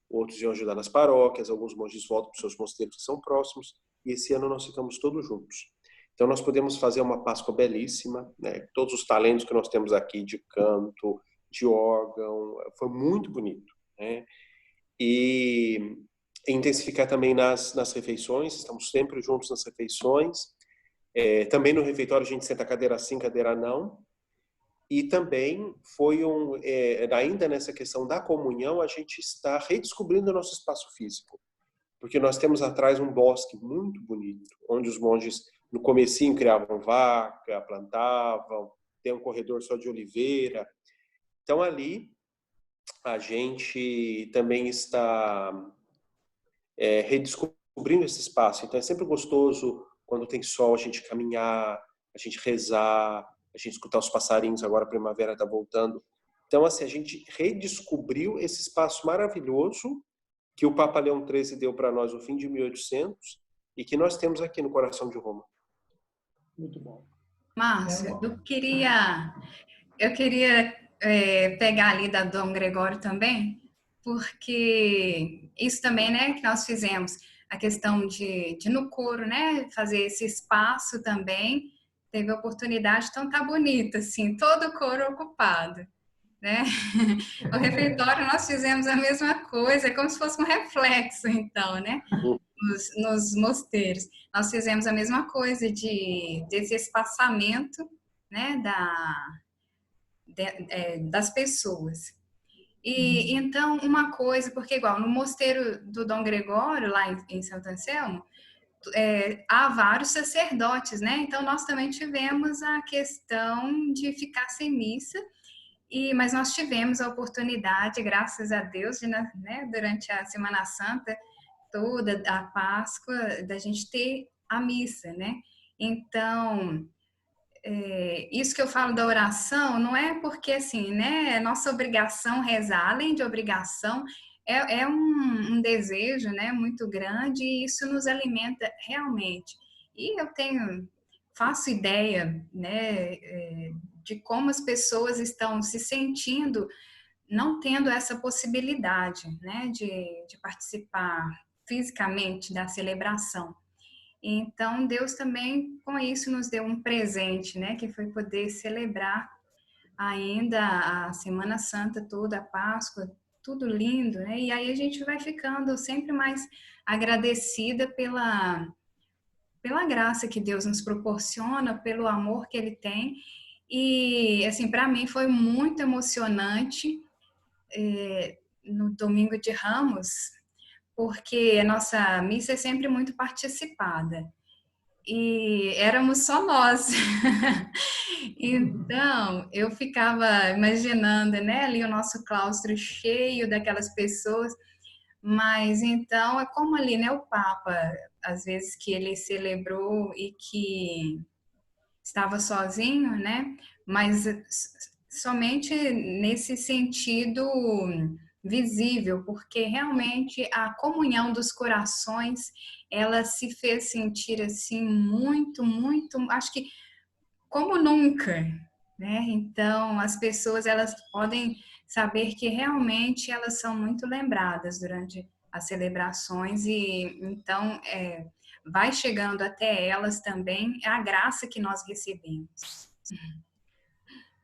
outros iam ajudar nas paróquias, alguns monges voltam para os seus mosteiros que são próximos, e esse ano nós ficamos todos juntos. Então nós podemos fazer uma Páscoa belíssima, né? Todos os talentos que nós temos aqui de canto, de órgão, foi muito bonito, né? E intensificar também nas refeições, estamos sempre juntos nas refeições. Também no refeitório a gente senta cadeira sim, cadeira não. E também ainda nessa questão da comunhão, a gente está redescobrindo o nosso espaço físico. Porque nós temos atrás um bosque muito bonito, onde os monges no comecinho criavam vaca, plantavam, tem um corredor só de oliveira. Então ali a gente também está redescobrindo esse espaço. Então é sempre gostoso quando tem sol a gente caminhar, a gente rezar, a gente escutar os passarinhos, agora a primavera está voltando. Então, assim, a gente redescobriu esse espaço maravilhoso que o Papa Leão XIII deu para nós no fim de 1800 e que nós temos aqui no coração de Roma. Muito bom. Márcio, eu queria pegar ali da Dom Gregório também, porque isso também, né, que nós fizemos, a questão de no coro, né, fazer esse espaço também, teve a oportunidade, então tá bonito, assim, todo o coro ocupado, né? O refeitório nós fizemos a mesma coisa, como se fosse um reflexo, então, né? nos mosteiros. Nós fizemos a mesma coisa desse espaçamento, né, das pessoas. E então, uma coisa, porque igual no mosteiro do Dom Gregório, lá em Santo Anselmo, há vários sacerdotes, né? Então, nós também tivemos a questão de ficar sem missa, mas nós tivemos a oportunidade, graças a Deus, né, durante a Semana Santa toda, a Páscoa, da gente ter a missa, né? Então, isso que eu falo da oração não é porque, assim, né, é nossa obrigação rezar, além de obrigação, é um desejo, né, muito grande, e isso nos alimenta realmente. E eu faço ideia, né, de como as pessoas estão se sentindo não tendo essa possibilidade, né, de participar fisicamente da celebração. Então, Deus também, com isso, nos deu um presente, né? Que foi poder celebrar ainda a Semana Santa toda, a Páscoa, tudo lindo, né? E aí a gente vai ficando sempre mais agradecida pela graça que Deus nos proporciona, pelo amor que Ele tem. E, assim, para mim foi muito emocionante no Domingo de Ramos, porque a nossa missa é sempre muito participada. E éramos só nós. Então, eu ficava imaginando, né, ali o nosso claustro cheio daquelas pessoas, mas então é como ali, né, o Papa, às vezes que ele celebrou e que estava sozinho, né, mas somente nesse sentido visível, porque realmente a comunhão dos corações, ela se fez sentir assim muito, muito, acho que como nunca, né? Então, as pessoas, elas podem saber que realmente elas são muito lembradas durante as celebrações e então vai chegando até elas também a graça que nós recebemos.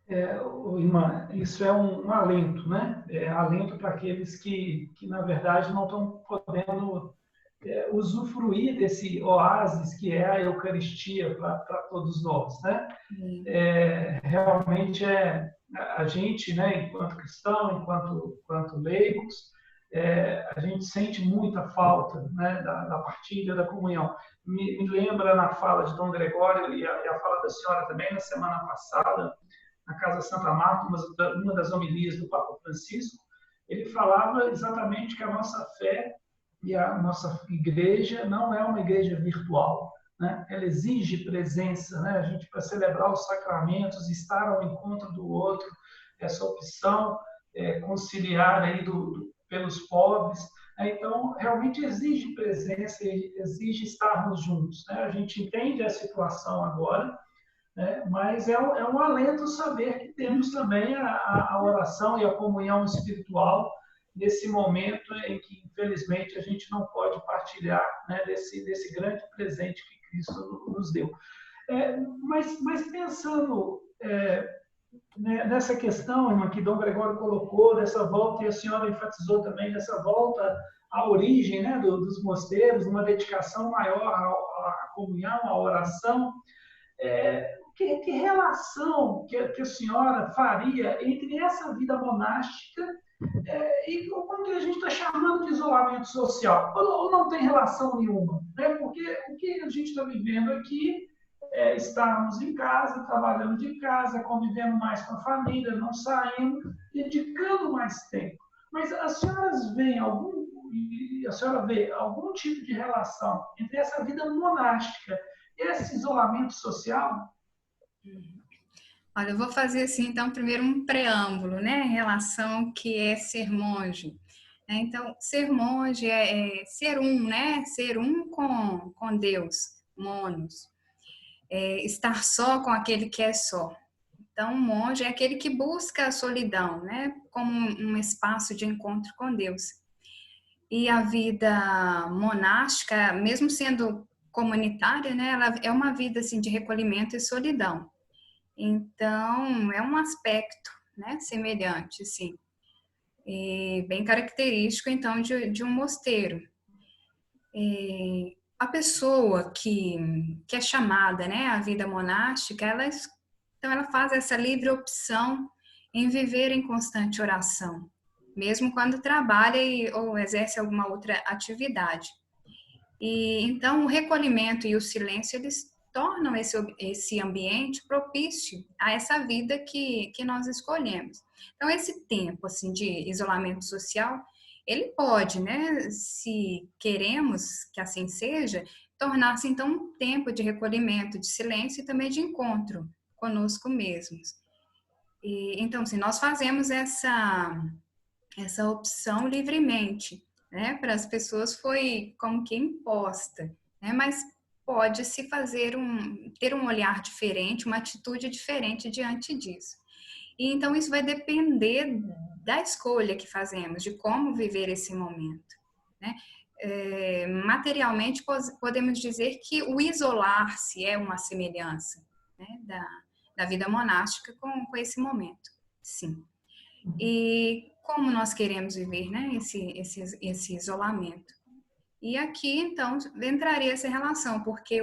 Irmã, isso é um alento, né? Alento para aqueles que, na verdade, não estão podendo usufruir desse oásis que é a Eucaristia para todos nós, né? Realmente a gente, né, enquanto cristão, enquanto leigos, a gente sente muita falta, né, da partilha, da comunhão. Me lembra na fala de Dom Gregório e a fala da senhora também na semana passada, na Casa Santa Marta, uma das homilias do Papa Francisco, ele falava exatamente que a nossa fé e a nossa igreja não é uma igreja virtual, né? Ela exige presença, né? A gente, para celebrar os sacramentos, estar ao encontro do outro, essa opção conciliar aí pelos pobres, né? Então, realmente exige presença, exige estarmos juntos, né? A gente entende a situação agora, mas é um alento saber que temos também a oração e a comunhão espiritual nesse momento em que, infelizmente, a gente não pode partilhar, né, desse grande presente que Cristo nos deu. Mas pensando nessa questão, irmã, que Dom Gregório colocou, dessa volta, e a senhora enfatizou também, dessa volta à origem, né, dos mosteiros, uma dedicação maior à comunhão, à oração, que relação que a senhora faria entre essa vida monástica e o que a gente está chamando de isolamento social? Ou não tem relação nenhuma? Né? Porque o que a gente está vivendo aqui é estarmos em casa, trabalhando de casa, convivendo mais com a família, não saindo, dedicando mais tempo. Mas a senhora vê algum tipo de relação entre essa vida monástica e esse isolamento social? Olha, eu vou fazer assim, então, primeiro um preâmbulo, né, em relação ao que é ser monge. Então, ser monge é ser um, né, ser um com Deus, monos. Estar só com aquele que é só. Então, o monge é aquele que busca a solidão, né, como um espaço de encontro com Deus. E a vida monástica, mesmo sendo comunitária, né, ela é uma vida assim de recolhimento e solidão. Então, é um aspecto, né, semelhante, sim, e bem característico, então, de um mosteiro. A pessoa que é chamada, né, à vida monástica, então ela faz essa livre opção em viver em constante oração, mesmo quando trabalha ou exerce alguma outra atividade. E então o recolhimento e o silêncio, eles tornam esse ambiente propício a essa vida que nós escolhemos. Então esse tempo assim de isolamento social, ele pode, né, se queremos que assim seja, tornar-se então um tempo de recolhimento, de silêncio e também de encontro conosco mesmos. E então, se nós fazemos essa opção livremente, né? Para as pessoas foi como que imposta, né? Mas pode se ter um olhar diferente, uma atitude diferente diante disso. E então isso vai depender da escolha que fazemos, de como viver esse momento, né? Materialmente podemos dizer que o isolar-se é uma semelhança, né, da vida monástica com esse momento, sim. E como nós queremos viver, né, esse isolamento. E aqui, então, entraria essa relação, porque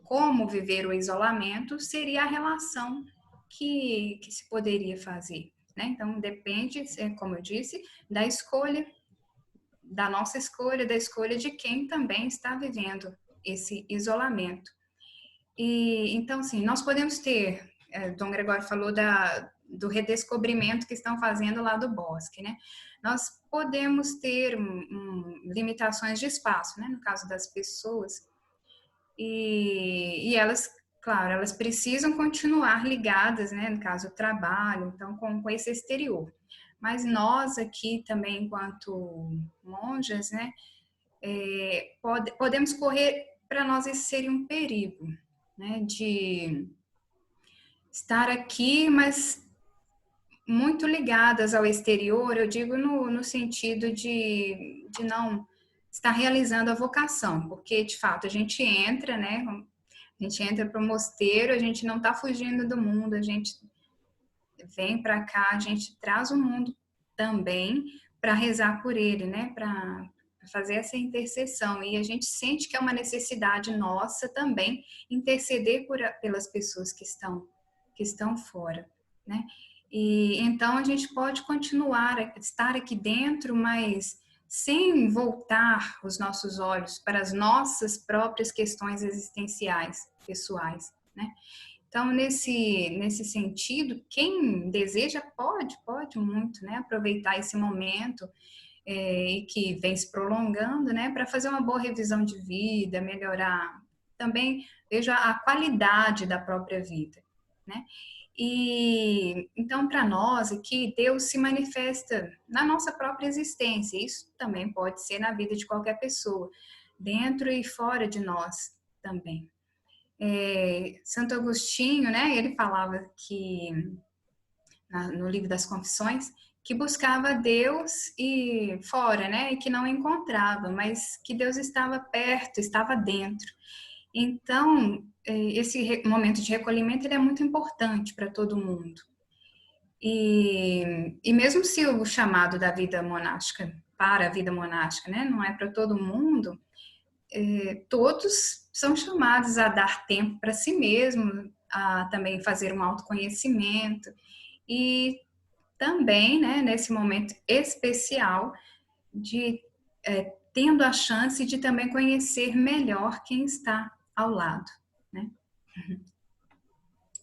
como viver o isolamento seria a relação que se poderia fazer, né? Então, depende, como eu disse, da escolha, da nossa escolha, da escolha de quem também está vivendo esse isolamento. E, então, sim, nós podemos ter, Dom Gregório falou do redescobrimento que estão fazendo lá do bosque, né? Nós podemos ter limitações de espaço, né? No caso das pessoas, e elas, claro, elas precisam continuar ligadas, né? No caso, o trabalho, então, com esse exterior. Mas nós aqui também, enquanto monjas, né? Podemos correr, para nós esse seria um perigo, né? De estar aqui, mas muito ligadas ao exterior, eu digo no sentido de não estar realizando a vocação, porque de fato a gente entra, né? A gente entra para o mosteiro, a gente não está fugindo do mundo, a gente vem para cá, a gente traz o mundo também para rezar por ele, né? Para fazer essa intercessão, e a gente sente que é uma necessidade nossa também interceder pelas pessoas que estão fora, né? E então a gente pode continuar a estar aqui dentro, mas sem voltar os nossos olhos para as nossas próprias questões existenciais, pessoais, né? Então, nesse sentido, quem deseja pode muito, né? Aproveitar esse momento e que vem se prolongando, né? Para fazer uma boa revisão de vida, melhorar também, veja, a qualidade da própria vida, né? E então, para nós aqui, Deus se manifesta na nossa própria existência. Isso também pode ser na vida de qualquer pessoa, dentro e fora de nós também. Santo Agostinho, né? Ele falava que no livro das Confissões que buscava Deus e fora, né? E que não encontrava, mas que Deus estava perto, estava dentro. Então, esse momento de recolhimento ele é muito importante para todo mundo. E mesmo se o chamado da vida monástica, para a vida monástica, né, não é para todo mundo, todos são chamados a dar tempo para si mesmo, a também fazer um autoconhecimento e também, né, nesse momento especial, de tendo a chance de também conhecer melhor quem está ao lado, né?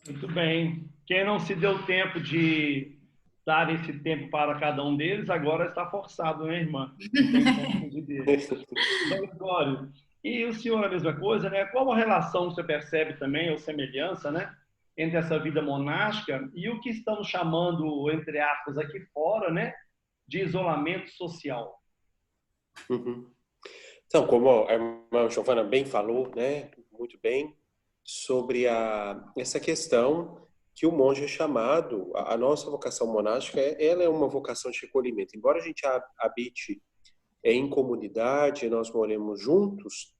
Muito bem. Quem não se deu tempo de dar esse tempo para cada um deles, agora está forçado, né, irmã? Não tem como fugir dele. Então, Glório, e o senhor a mesma coisa, né? Qual a relação você percebe também, ou semelhança, né, entre essa vida monástica e o que estamos chamando, entre aspas, aqui fora, né, de isolamento social? Uhum. Então, como a irmã Giovana bem falou, né, muito bem, sobre essa questão que o monge é chamado, a nossa vocação monástica, ela é uma vocação de recolhimento. Embora a gente habite em comunidade, nós moremos juntos,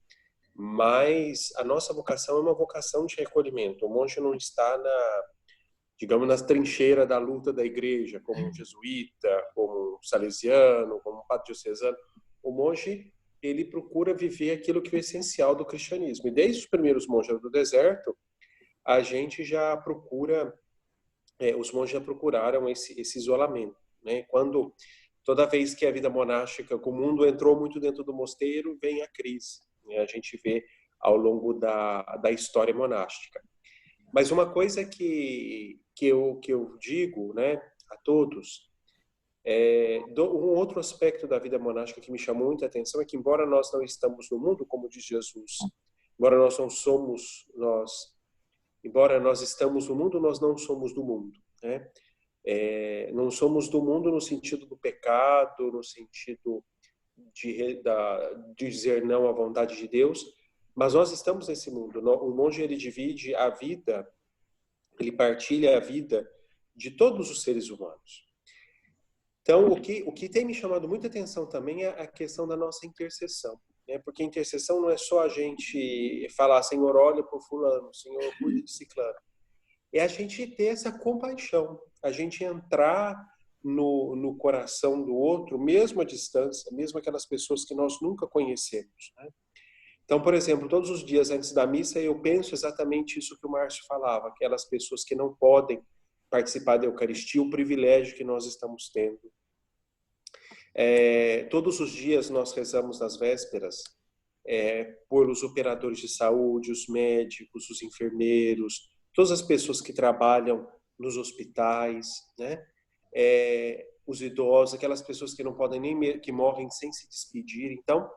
mas a nossa vocação é uma vocação de recolhimento. O monge não está digamos, nas trincheiras da luta da igreja, como um jesuíta, como um salesiano, como um padre diocesano. O monge ele procura viver aquilo que é o essencial do cristianismo. E desde os primeiros monges do deserto, a gente já procura, os monges já procuraram esse isolamento, né? Toda vez que a vida monástica, o mundo entrou muito dentro do mosteiro, vem a crise, né? A gente vê ao longo da história monástica. Mas uma coisa que eu digo, né, a todos, um outro aspecto da vida monástica que me chamou muita atenção é que, embora nós não estamos no mundo, como diz Jesus, embora nós estamos no mundo, nós não somos do mundo, né? Não somos do mundo no sentido do pecado, no sentido de dizer não à vontade de Deus, mas nós estamos nesse mundo. O monge, ele divide a vida, ele partilha a vida de todos os seres humanos. Então, o que tem me chamado muita atenção também é a questão da nossa intercessão, né? Porque intercessão não é só a gente falar, Senhor, olha para o fulano, Senhor, cuide de ciclano. É a gente ter essa compaixão, a gente entrar no coração do outro, mesmo à distância, mesmo aquelas pessoas que nós nunca conhecemos, né? Então, por exemplo, todos os dias antes da missa, eu penso exatamente isso que o Márcio falava, aquelas pessoas que não podem participar da Eucaristia, o privilégio que nós estamos tendo. Todos os dias nós rezamos nas vésperas por os operadores de saúde, os médicos, os enfermeiros, todas as pessoas que trabalham nos hospitais, né? Os idosos, aquelas pessoas que não podem que morrem sem se despedir. Então,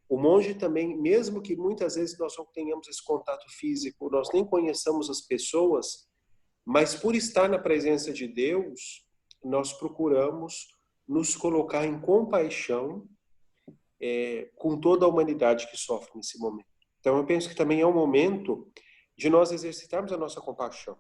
o monge também, mesmo que muitas vezes nós não tenhamos esse contato físico, nós nem conheçamos as pessoas, mas por estar na presença de Deus, nós procuramos nos colocar em compaixão com toda a humanidade que sofre nesse momento. Então, eu penso que também é um momento de nós exercitarmos a nossa compaixão.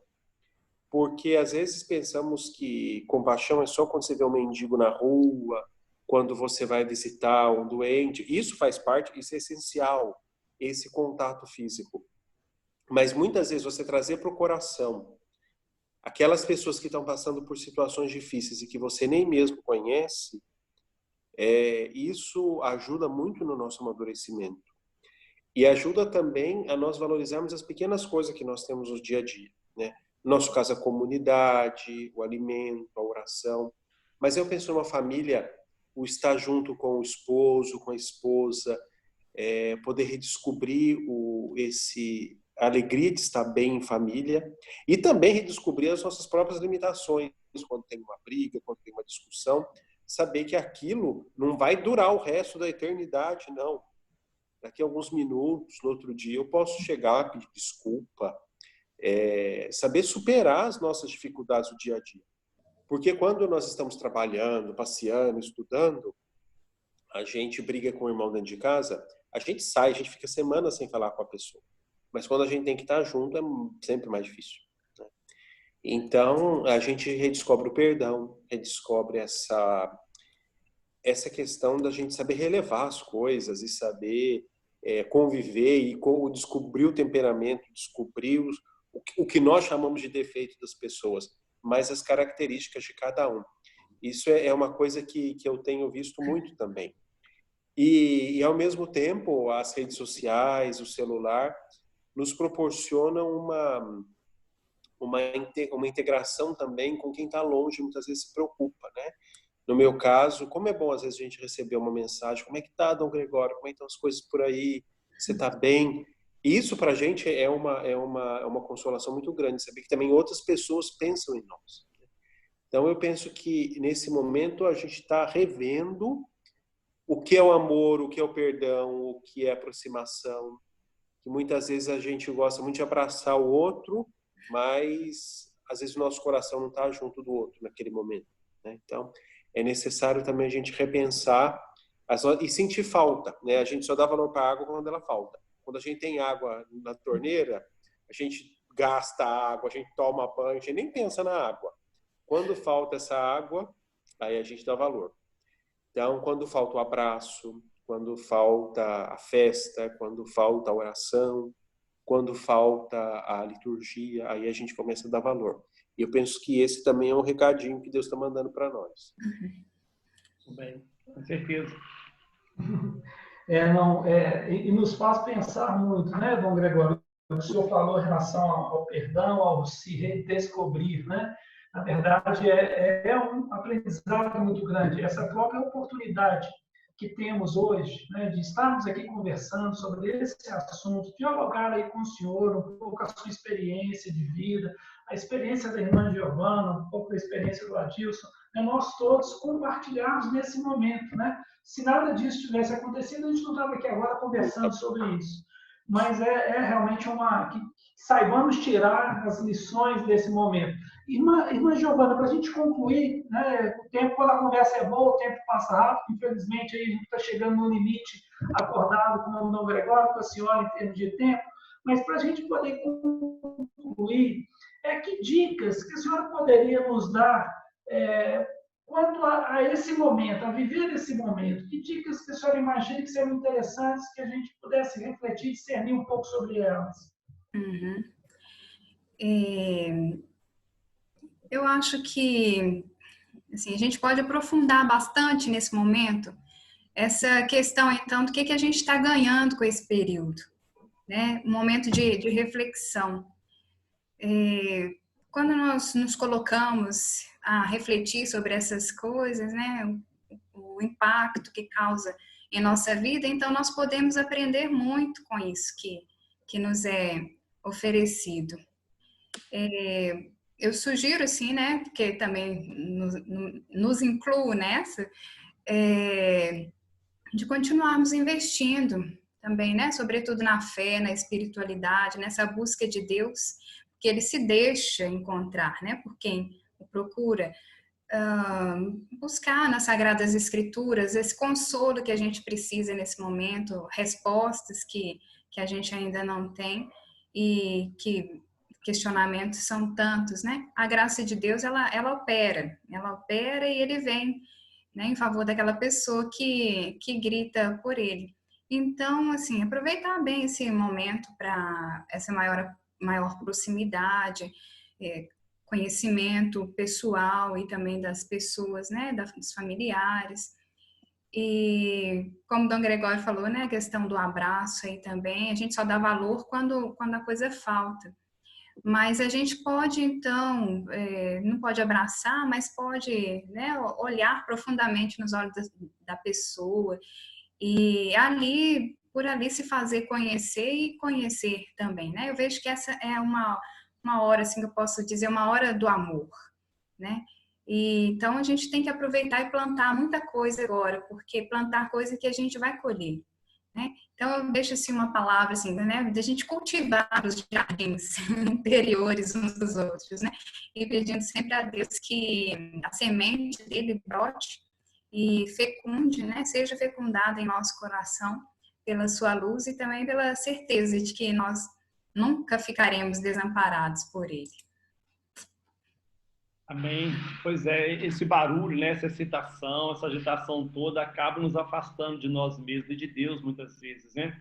Porque, às vezes, pensamos que compaixão é só quando você vê um mendigo na rua, quando você vai visitar um doente. Isso faz parte, isso é essencial, esse contato físico. Mas, muitas vezes, você trazer para o coração aquelas pessoas que estão passando por situações difíceis e que você nem mesmo conhece, isso ajuda muito no nosso amadurecimento. E ajuda também a nós valorizarmos as pequenas coisas que nós temos no dia a dia, né? No nosso caso, a comunidade, o alimento, a oração. Mas eu penso numa família, o estar junto com o esposo, com a esposa, poder redescobrir a alegria de estar bem em família e também redescobrir as nossas próprias limitações, quando tem uma briga, quando tem uma discussão, saber que aquilo não vai durar o resto da eternidade, não. Daqui a alguns minutos, no outro dia, eu posso chegar, pedir desculpa, saber superar as nossas dificuldades do dia a dia. Porque quando nós estamos trabalhando, passeando, estudando, a gente briga com o irmão dentro de casa, a gente sai, a gente fica semanas sem falar com a pessoa. Mas quando a gente tem que estar junto, é sempre mais difícil, né? Então, a gente redescobre o perdão, redescobre essa questão da gente saber relevar as coisas e saber conviver e descobrir o temperamento, descobrir o que nós chamamos de defeito das pessoas, mas as características de cada um. Isso é uma coisa que eu tenho visto muito também. E, ao mesmo tempo, as redes sociais, o celular, nos proporcionam uma integração também com quem está longe, muitas vezes se preocupa, né? No meu caso, como é bom às vezes a gente receber uma mensagem, como é que tá, Dom Gregório, como é que estão as coisas por aí, você está bem? Isso para a gente é uma consolação muito grande, saber que também outras pessoas pensam em nós. Então eu penso que nesse momento a gente está revendo o que é o amor, o que é o perdão, o que é a aproximação, que muitas vezes a gente gosta muito de abraçar o outro, mas às vezes o nosso coração não está junto do outro naquele momento, né? Então é necessário também a gente repensar e sentir falta, né? A gente só dá valor para a água quando ela falta. Quando a gente tem água na torneira, a gente gasta água, a gente toma banho, a gente nem pensa na água. Quando falta essa água, aí a gente dá valor. Então, quando falta o abraço, quando falta a festa, quando falta a oração, quando falta a liturgia, aí a gente começa a dar valor. E eu penso que esse também é um recadinho que Deus está mandando para nós. Muito bem, com certeza. E nos faz pensar muito, né, Dom Gregório? O senhor falou em relação ao perdão, ao se redescobrir, né? Na verdade, é um aprendizado muito grande. Essa própria oportunidade que temos hoje, né, de estarmos aqui conversando sobre esse assunto, dialogar aí com o senhor um pouco a sua experiência de vida, a experiência da irmã Giovana, um pouco da experiência do Adilson, né, nós todos compartilharmos nesse momento, né? Se nada disso tivesse acontecido, a gente não estava aqui agora conversando sobre isso. Mas realmente que saibamos tirar as lições desse momento. Irmã Giovana, para a gente concluir, né, o tempo, quando a conversa é boa, o tempo passa rápido. Infelizmente, aí a gente está chegando no limite acordado com o Dom Gregório, com a senhora, em termos de tempo. Mas para a gente poder concluir, que dicas que a senhora poderia nos dar quanto a esse momento, a viver esse momento? Que dicas que a senhora imagina que seriam interessantes que a gente pudesse refletir e discernir um pouco sobre elas? Uhum. Eu acho que assim, a gente pode aprofundar bastante nesse momento essa questão, então, do que a gente está ganhando com esse período, né? Um momento de reflexão. Quando nós nos colocamos a refletir sobre essas coisas, né? O impacto que causa em nossa vida, então nós podemos aprender muito com isso que nos é oferecido. Eu sugiro, assim, né, porque também nos incluo nessa, de continuarmos investindo também, né, sobretudo na fé, na espiritualidade, nessa busca de Deus, que Ele se deixa encontrar, né, por quem o procura, buscar nas Sagradas Escrituras esse consolo que a gente precisa nesse momento, respostas que a gente ainda não tem e que questionamentos são tantos, né? A graça de Deus, ela opera e Ele vem, né, em favor daquela pessoa que grita por Ele. Então, assim, aproveitar bem esse momento para essa maior proximidade, conhecimento pessoal e também das pessoas, né, dos familiares. E como o Dom Gregório falou, né, a questão do abraço aí também, a gente só dá valor quando a coisa falta. Mas a gente pode, então, não pode abraçar, mas pode, né, olhar profundamente nos olhos da pessoa e por ali se fazer conhecer e conhecer também, né? Eu vejo que essa é uma hora, assim, que eu posso dizer, uma hora do amor, né? E, então, a gente tem que aproveitar e plantar muita coisa agora, porque plantar coisa que a gente vai colher, né? Então, eu deixo assim uma palavra assim, né, de a gente cultivar os jardins interiores uns dos outros, né? E pedindo sempre a Deus que a semente dele brote e fecunde, né? Seja fecundada em nosso coração pela sua luz e também pela certeza de que nós nunca ficaremos desamparados por ele. Amém. Pois é, esse barulho, né, essa excitação, essa agitação toda acaba nos afastando de nós mesmos e de Deus muitas vezes, né?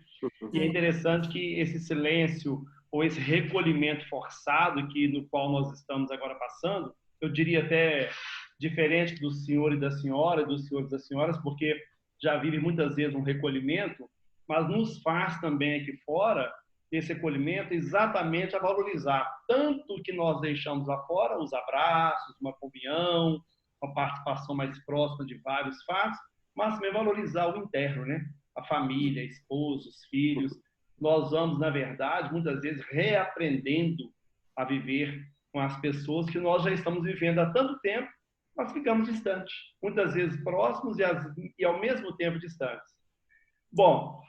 E é interessante que esse silêncio ou esse recolhimento forçado no qual nós estamos agora passando, eu diria até diferente do senhor e da senhora, dos senhores e das senhoras, porque já vive muitas vezes um recolhimento, mas nos faz também aqui fora esse recolhimento exatamente a valorizar tanto que nós deixamos lá fora, os abraços, uma comunhão, uma participação mais próxima de vários fatos, mas também valorizar o interno, né? A família, esposos, filhos. Nós vamos, na verdade, muitas vezes reaprendendo a viver com as pessoas que nós já estamos vivendo há tanto tempo, nós ficamos distantes, muitas vezes próximos e ao mesmo tempo distantes. Bom,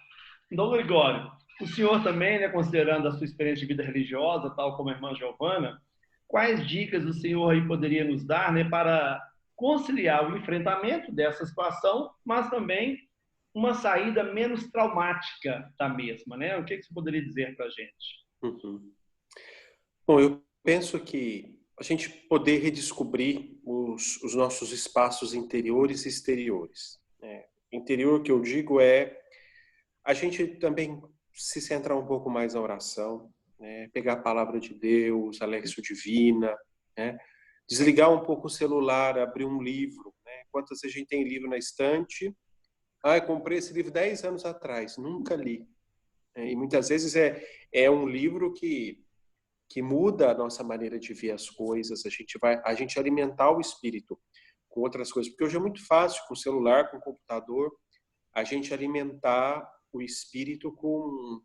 Dom Gregório, o senhor também, né, considerando a sua experiência de vida religiosa, tal como a irmã Giovana, quais dicas o senhor aí poderia nos dar, né, para conciliar o enfrentamento dessa situação, mas também uma saída menos traumática da mesma, né? O que você poderia dizer para a gente? Bom, eu penso que a gente poder redescobrir os nossos espaços interiores e exteriores. Interior, que eu digo, é a gente também se centrar um pouco mais na oração, né? Pegar a palavra de Deus, a Lexio Divina, né? Desligar um pouco o celular, abrir um livro, né? Quantas vezes a gente tem livro na estante eu comprei esse livro 10 anos atrás, nunca li. E muitas vezes é um livro que muda a nossa maneira de ver as coisas, a gente alimentar o espírito com outras coisas, porque hoje é muito fácil, com o celular, com o computador, a gente alimentar o espírito com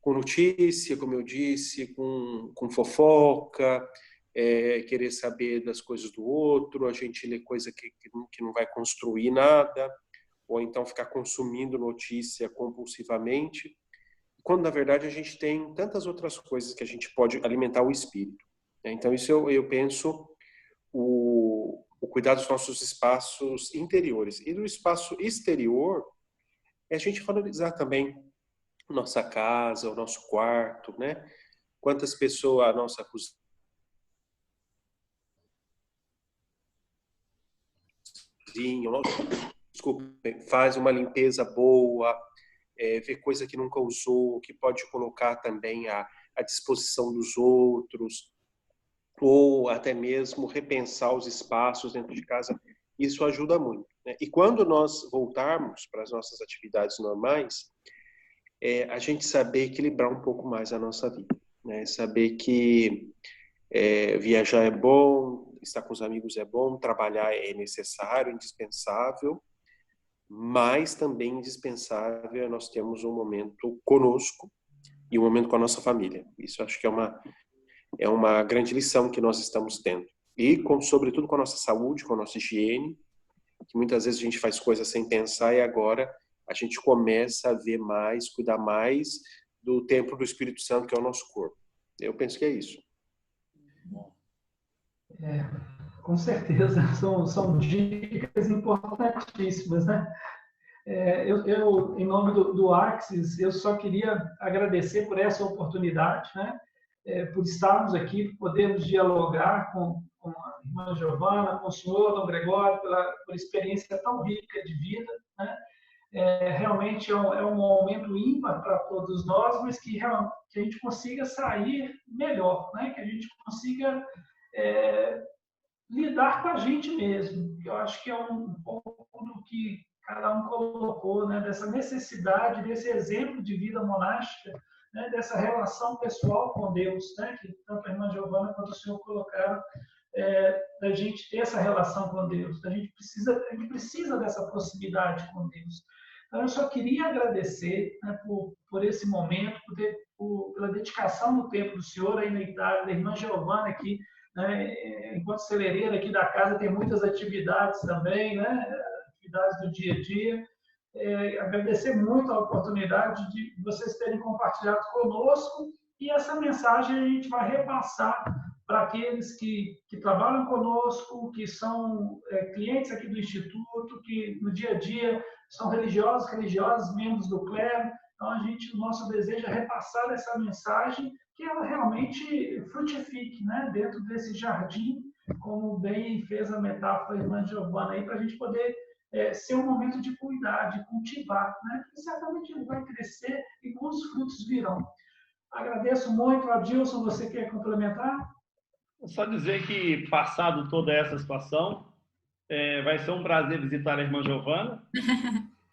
notícia, como eu disse, com fofoca, querer saber das coisas do outro, a gente lê coisa que não vai construir nada, ou então ficar consumindo notícia compulsivamente, quando na verdade a gente tem tantas outras coisas que a gente pode alimentar o espírito. Então isso eu penso o cuidar dos nossos espaços interiores. E do espaço exterior é a gente valorizar também nossa casa, o nosso quarto, né? Quantas pessoas, a nossa cozinha, faz uma limpeza boa, ver coisa que nunca usou, que pode colocar também à disposição dos outros, ou até mesmo repensar os espaços dentro de casa. Isso ajuda muito, né? E quando nós voltarmos para as nossas atividades normais, a gente saber equilibrar um pouco mais a nossa vida, né? Saber que viajar é bom, estar com os amigos é bom, trabalhar é necessário, indispensável, mas também indispensável é nós termos um momento conosco e um momento com a nossa família. Isso acho que é uma grande lição que nós estamos tendo. E, sobretudo, com a nossa saúde, com a nossa higiene, que muitas vezes a gente faz coisas sem pensar e agora a gente começa a ver mais, cuidar mais do templo do Espírito Santo, que é o nosso corpo. Eu penso que é isso. Com certeza, são dicas importantíssimas, né? Eu, em nome do Axis, eu só queria agradecer por essa oportunidade, né? Por estarmos aqui, por podermos dialogar com a irmã Giovana, com o senhor, Dom Gregório, por experiência tão rica de vida, né? Realmente é um momento ímpar para todos nós, mas que a gente consiga sair melhor, né? Que a gente consiga lidar com a gente mesmo. Eu acho que é um pouco do que cada um colocou, né? Dessa necessidade, desse exemplo de vida monástica, né? Dessa relação pessoal com Deus, né? Que tanto a irmã Giovana quanto o senhor colocaram, da gente ter essa relação com Deus. A gente precisa dessa proximidade com Deus. Então, eu só queria agradecer, né, por esse momento, pela dedicação do tempo do senhor aí na Itália, da irmã Giovana aqui, né, enquanto celeireira aqui da casa, tem muitas atividades também, né, atividades do dia a dia. Agradecer muito a oportunidade de vocês terem compartilhado conosco, e essa mensagem a gente vai repassar para aqueles que trabalham conosco, que são clientes aqui do Instituto, que no dia a dia são religiosas, membros do clero. Então, o nosso desejo é repassar essa mensagem, que ela realmente frutifique, né, dentro desse jardim, como bem fez a metáfora a irmã Giovana aí, para a gente poder ser um momento de cuidar, de cultivar, né, que certamente ele vai crescer e bons frutos virão. Agradeço muito. Adilson, você quer complementar? Só dizer que, passado toda essa situação, vai ser um prazer visitar a irmã Giovana,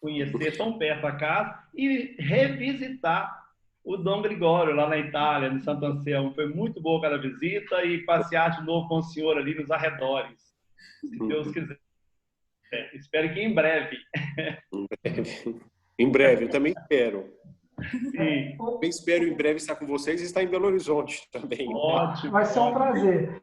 conhecer tão perto a casa e revisitar o Dom Gregório lá na Itália, no Santo Anselmo. Foi muito boa aquela visita e passear de novo com o senhor ali nos arredores, se Deus quiser. Espero que em breve. Em breve, eu também espero. Sim. Eu espero em breve estar com vocês e estar em Belo Horizonte também. Ótimo. Vai ser um prazer.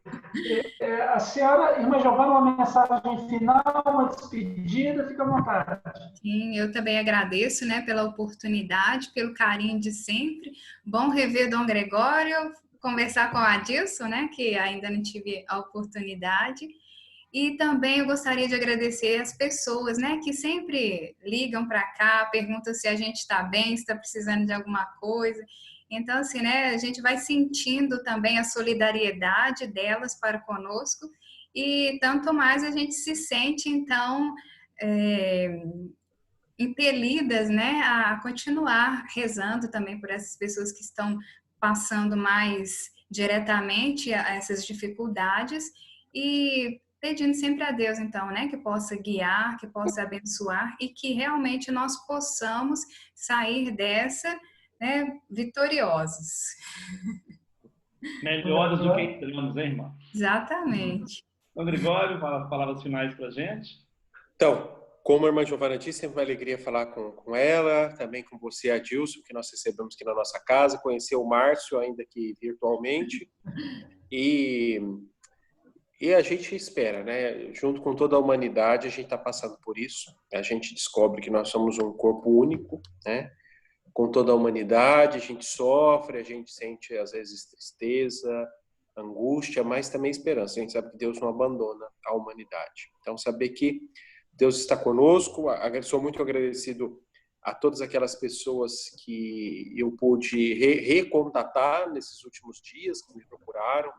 A senhora, irmã Giovana, uma mensagem final, uma despedida, fica à vontade. Sim, eu também agradeço, né, pela oportunidade, pelo carinho de sempre. Bom rever Dom Gregório, conversar com o Adilson, né, que ainda não tive a oportunidade. E também eu gostaria de agradecer as pessoas, né, que sempre ligam para cá, perguntam se a gente está bem, se está precisando de alguma coisa. Então, assim, né, a gente vai sentindo também a solidariedade delas para conosco, e tanto mais a gente se sente, então, impelidas, né, a continuar rezando também por essas pessoas que estão passando mais diretamente a essas dificuldades, e pedindo sempre a Deus, então, né, que possa guiar, que possa abençoar e que realmente nós possamos sair dessa, né, vitoriosos. Melhores do que entramos, hein, irmã? Exatamente. Então, Gregório, fala as palavras finais para a gente. Então, como a irmã Giovana disse, sempre uma alegria falar com ela, também com você, Adilson, que nós recebemos aqui na nossa casa, conhecer o Márcio, ainda que virtualmente, e a gente espera, né? Junto com toda a humanidade, a gente está passando por isso, a gente descobre que nós somos um corpo único, né? Com toda a humanidade, a gente sofre, a gente sente, às vezes, tristeza, angústia, mas também esperança. A gente sabe que Deus não abandona a humanidade. Então, saber que Deus está conosco. Sou muito agradecido a todas aquelas pessoas que eu pude recontatar nesses últimos dias, que me procuraram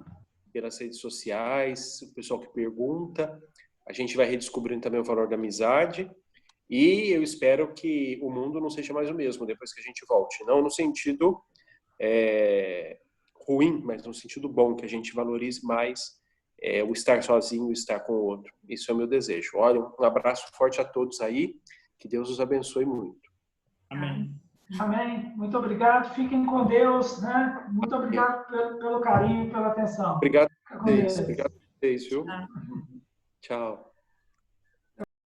pelas redes sociais, o pessoal que pergunta. A gente vai redescobrindo também o valor da amizade. E eu espero que o mundo não seja mais o mesmo depois que a gente volte. Não no sentido ruim, mas no sentido bom, que a gente valorize mais o estar sozinho, o estar com o outro. Isso é o meu desejo. Olha, um abraço forte a todos aí. Que Deus os abençoe muito. Amém. Amém. Muito obrigado. Fiquem com Deus, né? Muito obrigado pelo carinho e pela atenção. Obrigado Fica a com vocês. Deus. Obrigado a vocês, viu? Tchau.